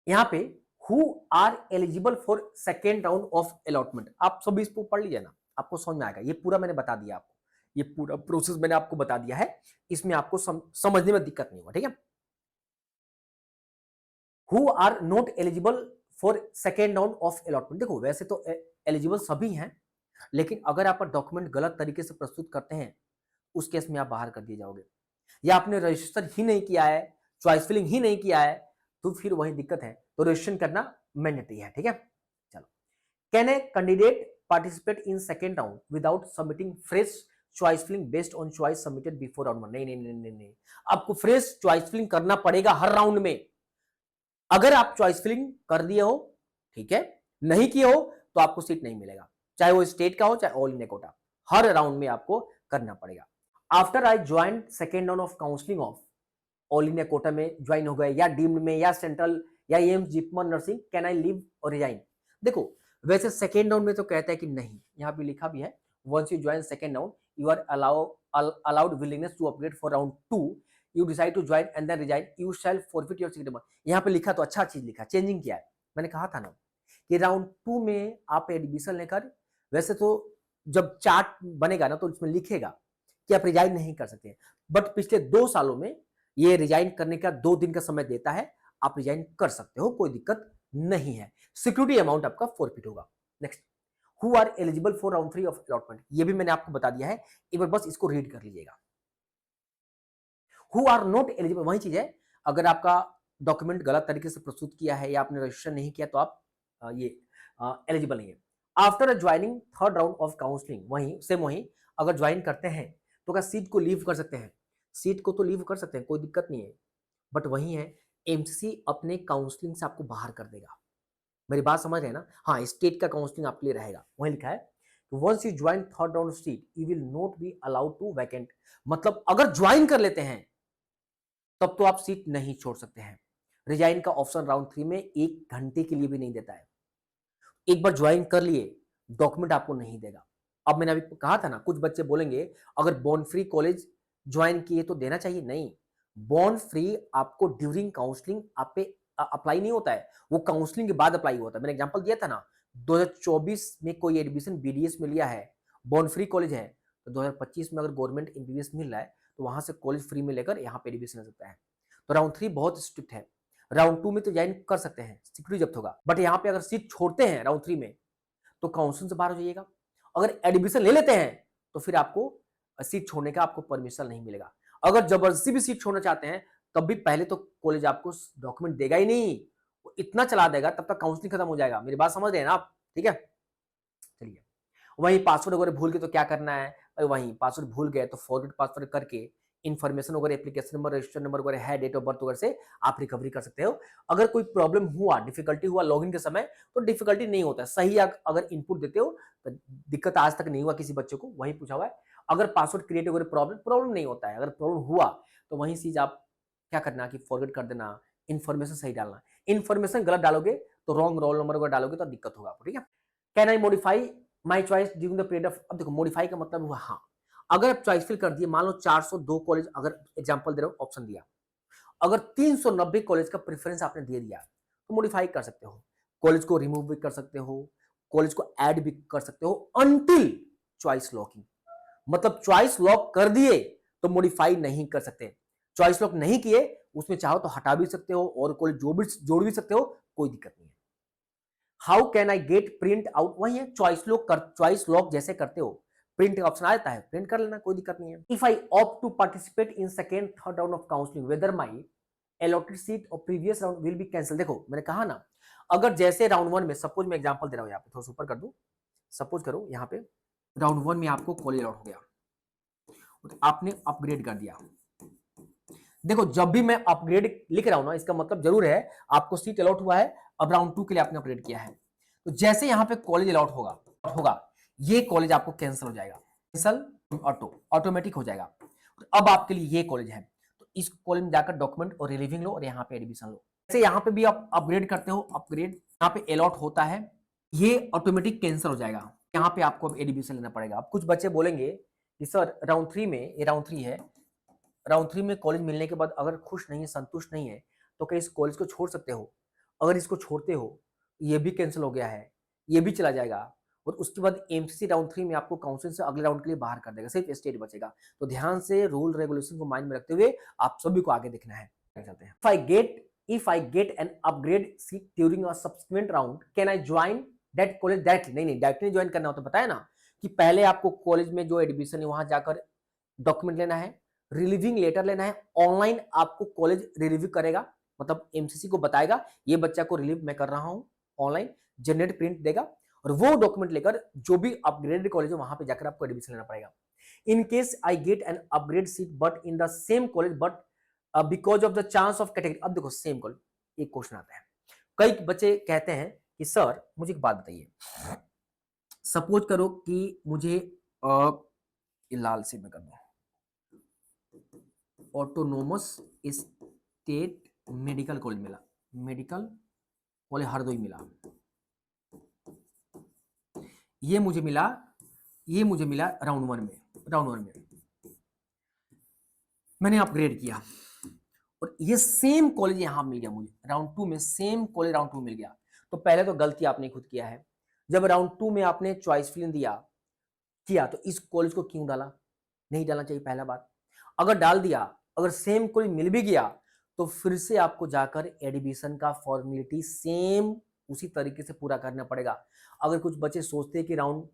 यहां पे who are eligible for second round of allotment, आप सभी इसको पढ़ लीजिए ना, आपको समझ में आएगा। ये पूरा मैंने बता दिया आपको, ये पूरा प्रोसेस मैंने आपको बता दिया है, इसमें आपको समझने में दिक्कत नहीं होगा, ठीक है। Who are not eligible for second round of allotment, देखो वैसे तो एलिजिबल सभी हैं, लेकिन अगर आप डॉक्यूमेंट गलत तरीके से प्रस्तुत करते हैं, उस केस में आप बाहर कर दिए जाओगे। या आपने रजिस्टर ही नहीं किया है, चॉइस फिलिंग ही नहीं किया है, तो फिर वही दिक्कत है। तो रजिस्ट्रेशन करना मैंडेटरी है, ठीक है। चलो, can a candidate participate in second round without submitting fresh choice filling based on choice submitted before round 1? नहीं नहीं नहीं नहीं नहीं, आपको फ्रेश चॉइस फिलिंग करना पड़ेगा हर राउंड में। अगर आप चॉइस फिलिंग कर दिए हो, ठीक है, नहीं किए हो तो आपको सीट नहीं मिलेगा, चाहे वो स्टेट का हो चाहे ऑल इंडिया कोटा, हर राउंड में आपको करना पड़ेगा। After I join second round of counselling of all India quota में ज्वाइन हो गए या डीम्ड में या सेंट्रल या AIIMS JIPMER nursing, can I leave और रिजाइन? देखो, वैसे सेकेंड राउंड में तो कहता है कि नहीं, यहाँ पे लिखा भी है once you join second round you are allowed willingness to upgrade for round 2, you decide to join and then resign, you shall forfeit your seat number. यहाँ पे लिखा तो अच्छा चीज लिखा, चेंजिंग किया है। मैंने कहा था ना कि राउंड 2 में आप एडमिशन लेकर, वैसे तो जब चार्ट बनेगा ना तो उसमें लिखेगा कि आप रिजाइन नहीं कर सकते, बट पिछले 2 सालों में ये रिजाइन करने का 2 दिन का समय देता है, आप रिजाइन कर सकते हो, कोई दिक्कत नहीं है। सिक्योरिटी अमाउंट आपका फॉरफिट होगा। Next, who are eligible for round 3 of allotment, ये भी मैंने आपको बता दिया है, एक बार बस इसको रीड कर लीजिएगा। हु आर नॉट एलिजिबल, वही चीज है, अगर आपका डॉक्यूमेंट गलत तरीके से प्रस्तुत किया है या आपने रजिस्ट्रेशन नहीं किया तो आप ये एलिजिबल नहीं है। After joining third round of counselling, वही सेम वही, अगर ज्वाइन करते हैं तो क्या सीट को लीव कर सकते हैं? सीट को तो लीव कर सकते हैं, कोई दिक्कत नहीं है, बट वही है, एमसीसी अपने काउंसलिंग से आपको बाहर कर देगा। मेरी बात समझ रहे हैं ना? हाँ, स्टेट का काउंसलिंग आपके लिए रहेगा, वही लिखा है once you join third round seat you will not be allowed to vacant, मतलब अगर ज्वाइन कर लेते हैं तब तो आप सीट नहीं छोड़ सकते हैं। रिजाइन का ऑप्शन राउंड 3 में 1 घंटे के लिए भी नहीं देता है। एक बार ज्वाइन कर लिए डॉक्यूमेंट आपको नहीं देगा। अब मैंने अभी कहा था ना, कुछ बच्चे बोलेंगे अगर बॉन्ड फ्री कॉलेज ज्वाइन किए तो देना चाहिए, नहीं, बॉन्ड फ्री आपको ड्यूरिंग काउंसलिंग आप पे अप्लाई नहीं होता है, वो काउंसलिंग के बाद अप्लाई होता है। मैंने एग्जांपल दिया था ना, 2024 में कोई एडमिशन बीडीएस में लिया है, बॉन्ड फ्री कॉलेज है, तो 2025 में अगर गवर्नमेंट एमबीबीएस मिल रहा है तो वहां से कॉलेज फ्री में लेकर यहाँ पे एडमिशन ले सकता है। तो राउंड 3 बहुत स्ट्रिक्ट है, राउंड 2 में तो ज्वाइन कर सकते हैं, सिक्योरिटी जब्त होगा, बट यहाँ पे अगर सीट छोड़ते हैं राउंड 3 में तो काउंसिल से बाहर हो जाइएगा। अगर एडमिशन ले लेते हैं तो फिर आपको सीट छोड़ने का आपको परमिशन नहीं मिलेगा। अगर जबरदस्ती भी सीट छोड़ना चाहते हैं तब भी पहले तो कॉलेज आपको डॉक्यूमेंट देगा ही नहीं, वो इतना चला देगा तब तक काउंसलिंग खत्म हो जाएगा। मेरी बात समझ रहे हैं ना आप? ठीक है, चलिए, वही पासवर्ड वगैरह भूल गए तो क्या करना है, वही पासवर्ड भूल गए तो फॉरगेट पासवर्ड करके इन्फॉर्मेशन वगैरह, एप्लीकेशन नंबर, रजिस्टर नंबर वगैरह है, डेट ऑफ बर्थ वगैरह से आप रिकवरी कर सकते हो। अगर कोई प्रॉब्लम हुआ, डिफिकल्टी हुआ लॉगिन के समय, तो डिफिकल्टी नहीं होता है, सही अगर इनपुट देते हो तो दिक्कत आज तक नहीं हुआ किसी बच्चे को, वही पूछा हुआ है। अगर पासवर्ड क्रिएट वगैरह प्रॉब्लम नहीं होता है, अगर प्रॉब्लम हुआ तो वही चीज आप क्या करना कि फॉरगेट कर देना, इन्फॉर्मेशन सही डालना। इन्फॉर्मेशन गलत डालोगे तो रॉन्ग रोल नंबर वगैरह डालोगे तो दिक्कत होगा आपको, ठीक है। Can I modify my choice during the period of, अब देखो मॉडिफाई का मतलब हुआ, हाँ, अगर आप चॉइस फिल कर दिए, मान लो 402 कॉलेज, अगर एग्जांपल दे रहा हूं, ऑप्शन दिया, अगर 390 कॉलेज का प्रेफरेंस आपने दे दिया तो मॉडिफाई कर सकते हो, कॉलेज को रिमूव भी कर सकते हो, कॉलेज को ऐड भी कर सकते हो, अनटिल चॉइस लॉकिंग, मतलब चॉइस लॉक कर दिए तो मॉडिफाई नहीं कर सकते, चॉइस लॉक नहीं किए उसमें चाहो तो हटा भी सकते हो और कॉलेज जोड़ भी सकते हो, कोई दिक्कत नहीं है। How can I get print out, वही है, चॉइस लॉक जैसे करते हो, प्रिंट का ऑप्शन आता है, प्रिंट कर लेना, कोई दिक्कत नहीं है। If I opt to participate in second third round of counselling whether my allotted seat और previous round will be cancel, देखो मैंने कहा ना, अगर जैसे राउंड 1 में, सपोज मैं एग्जांपल दे रहा हूं, यहाँ पे थोड़ा सुपर कर दूं, सपोज करो यहाँ पे राउंड 1 में आपको कॉलेज अलॉट हो गया, तो आपने अपग्रेड कर दिया। देखो जब भी मैं अपग्रेड लिख रहा हूं ना, इसका मतलब जरूर है आपको सीट अलॉट हुआ है, अब राउंड 2 के लिए आपने अपग्रेड किया है, तो जैसे यहाँ पे कॉलेज अलॉट होगा ये कॉलेज आपको कैंसिल हो जाएगा, कैंसिल ऑटोमेटिक हो जाएगा। तो अब आपके लिए ये कॉलेज है, तो इस कॉलेज में जाकर डॉक्यूमेंट और रिलीविंग लो और यहाँ पे एडमिशन लो। जैसे यहाँ पे भी आप अपग्रेड करते हो, अपग्रेड यहाँ पे अलॉट होता है, ये ऑटोमेटिक कैंसिल हो जाएगा, यहाँ पे आपको अब एडमिशन लेना पड़ेगा। अब कुछ बच्चे बोलेंगे कि सर राउंड 3 में, ये राउंड 3 है, राउंड 3 में कॉलेज मिलने के बाद अगर खुश नहीं है, संतुष्ट नहीं है, तो क्या इस कॉलेज को छोड़ सकते हो? अगर इसको छोड़ते हो ये भी कैंसिल हो गया है, ये भी चला जाएगा, और उसके बाद एमसीसी राउंड 3 में आपको काउंसिल से अगले राउंड के लिए बाहर कर देगा, सिर्फ स्टेट बचेगा। तो ध्यान से रूल रेगुलेशन को माइंड में रखते हुए आप सभी को आगे देखना है। चलते हैं। If I get an upgrade seat during a subsequent round can I join that college directly? नहीं, डायरेक्टली ज्वाइन करना होता है, बताया ना कि पहले आपको कॉलेज में जो एडमिशन है वहां जाकर डॉक्यूमेंट लेना है, रिलीविंग लेटर लेना है, ऑनलाइन आपको कॉलेज रिलीव करेगा, मतलब एमसीसी को बताएगा ये बच्चा को रिलीव मैं कर रहा हूं, ऑनलाइन जनरेट प्रिंट देगा और वो डॉक्यूमेंट लेकर जो भी अपग्रेडेड कॉलेज है वहां पे जाकर आपको एडमिशन लेना पड़ेगा। In case I get an upgrade seat but in the same college but because of the chance of category. अब देखो सेम कॉलेज, एक क्वेश्चन आता है, कई बच्चे कहते हैं कि सर मुझे एक बात बताइए, सपोज करो कि मुझे ये लाल से मैं कर दूं, ऑटोनोमस स्टेट मेडिकल कॉलेज मिला, मेडिकल कॉलेज हरदोई मिला, ये मुझे मिला राउंड 1 में मैंने अपग्रेड किया और ये सेम कॉलेज यहां मिल गया मुझे राउंड 2 में, सेम कॉलेज राउंड 2 मिल गया। तो पहले तो गलती आपने खुद किया है, जब राउंड 2 में आपने चॉइस फिलिंग किया तो इस कॉलेज को क्यों डाला, नहीं डालना चाहिए पहला बात। अगर डाल दिया, अगर सेम कॉलेज मिल भी गया तो फिर से आपको जाकर एडमिशन का फॉर्मेलिटी सेम उसी तरीके से पूरा करना पड़ेगा। अगर कुछ बच्चे सोचते हैं कि राउंड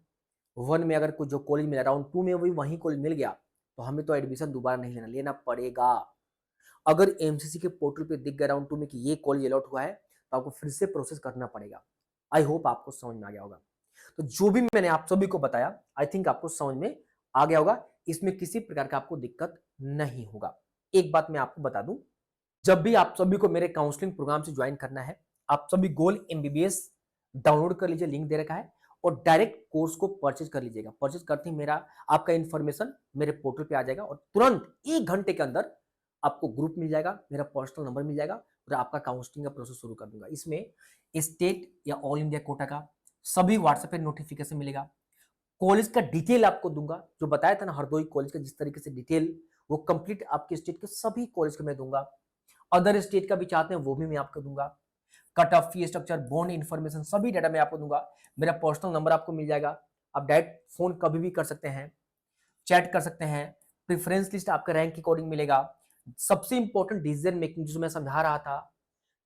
1 में अगर कुछ जो कॉलेज मिला राउंड 2 में भी वही कॉलेज मिल गया तो हमें तो एडमिशन दोबारा नहीं लेना पड़ेगा। अगर एमसीसी के पोर्टल पे दिख गया राउंड 2 में कि ये कॉलेज अलॉट हुआ है तो आपको फिर से प्रोसेस करना पड़ेगा। आई होप आपको समझ में आ गया होगा। तो जो भी मैंने आप सभी को बताया आई थिंक आपको समझ में आ गया होगा, इसमें किसी प्रकार का आपको दिक्कत नहीं होगा। एक बात मैं आपको बता दूं, जब भी आप सभी को मेरे काउंसलिंग प्रोग्राम से ज्वाइन करना है, आप सभी गोल एमबीबीएस डाउनलोड कर लीजिए, लिंक दे रखा है, और डायरेक्ट कोर्स को परचेज कर लीजिएगा। परचेज करते ही मेरा आपका इंफॉर्मेशन मेरे पोर्टल पे आ जाएगा और तुरंत 1 घंटे के अंदर आपको ग्रुप मिल जाएगा, मेरा पर्सनल नंबर मिल जाएगा और आपका काउंसलिंग का प्रोसेस शुरू कर दूंगा। इसमें स्टेट या ऑल इंडिया कोटा का सभी व्हाट्सएप पे नोटिफिकेशन मिलेगा, कॉलेज का डिटेल आपको दूंगा, जो बताया था ना हरदोई कॉलेज का जिस तरीके से डिटेल, वो कंप्लीट आपके स्टेट के सभी कॉलेज का मैं दूंगा। अदर स्टेट का भी चाहते हैं वो भी मैं आपको दूंगा। Cut off, fee structure, bond information, सभी डाटा मैं आपको दूंगा। मेरा पर्सनल नंबर आपको मिल जाएगा, आप डायरेक्ट फोन कभी भी कर सकते हैं, चैट कर सकते हैं। प्रेफरेंस लिस्ट आपका रैंक के अकॉर्डिंग मिलेगा। सबसे इंपॉर्टेंट डिसीजन मेकिंग जो मैं समझा रहा था,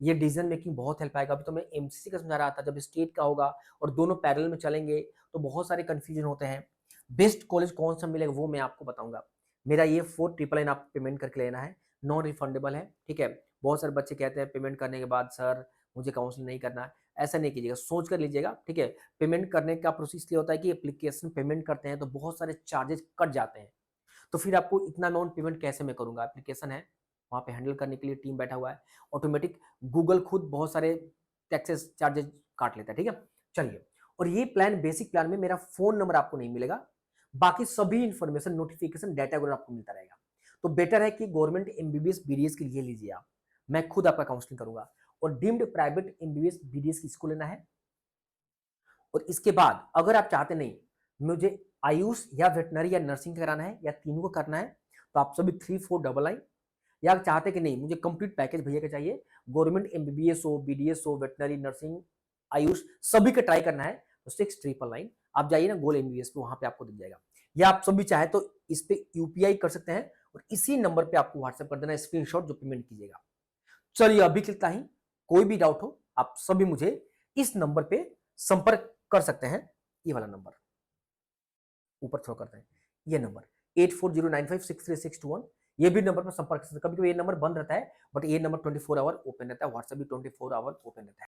ये डिसीजन मेकिंग बहुत हेल्प आएगा। अभी तो मैं एमसीसी का समझा रहा था, जब स्टेट का होगा और दोनों पैरेलल में चलेंगे तो बहुत सारे कंफ्यूजन होते हैं। बेस्ट कॉलेज कौन सा मिलेगा वो मैं आपको बताऊंगा। मेरा ये 4999 आप पेमेंट करके लेना है, नॉन रिफंडेबल है, ठीक है। बहुत सारे बच्चे कहते हैं पेमेंट करने के बाद सर मुझे काउंसलिंग नहीं करना है, ऐसा नहीं कीजिएगा, सोच कर लीजिएगा, ठीक है। पेमेंट करने का प्रोसेस ये होता है कि एप्लीकेशन पेमेंट करते हैं तो बहुत सारे चार्जेस कट जाते हैं, तो फिर आपको इतना अमाउंट पेमेंट कैसे मैं करूंगा। एप्लीकेशन है, वहां पे हैंडल करने के लिए टीम बैठा हुआ है, ऑटोमेटिक गूगल खुद बहुत सारे टैक्सेस चार्जेस काट लेता है, ठीक है। चलिए, और ये प्लान, बेसिक प्लान में मेरा फोन नंबर आपको नहीं मिलेगा, बाकी सभी इंफॉर्मेशन, नोटिफिकेशन, डाटा वगैरह आपको मिलता रहेगा। तो बेटर है कि गवर्नमेंट एमबीबीएस बीडीएस के लिए लीजिए आप, मैं खुद आपका काउंसलिंग करूंगा। और डीम्ड प्राइवेट एमबीबीएस बीडीएस किसको लेना है, और इसके बाद अगर आप चाहते नहीं मुझे आयुष या वेटनरी या नर्सिंग कराना है या तीनों को करना है, तो आप सभी 3499, या चाहते कि नहीं मुझे कंप्लीट पैकेज भैया का चाहिए, गवर्नमेंट एमबीबीएस हो, बीडीएस हो, वेटनरी, नर्सिंग, आयुष, सभी का ट्राई करना है, तो 6999 आप जाइए ना गोल एमबीबीएस पे, वहां पे आपको दिख जाएगा। या आप सभी चाहे तो इस पे यूपीआई कर सकते हैं और इसी नंबर पे आपको व्हाट्सएप कर देना स्क्रीनशॉट जो पेमेंट कीजिएगा। चलिए, अभी के लिए कोई भी डाउट हो आप सभी मुझे इस नंबर पे संपर्क कर सकते हैं। ये वाला नंबर ऊपर थ्रो करते हैं, ये नंबर 8409563621, ये भी नंबर पर संपर्क कर सकते हैं। कभी कभी ये नंबर बंद रहता है बट ये नंबर 24 आवर ओपन रहता है, व्हाट्सएप भी 24 आवर ओपन रहता है।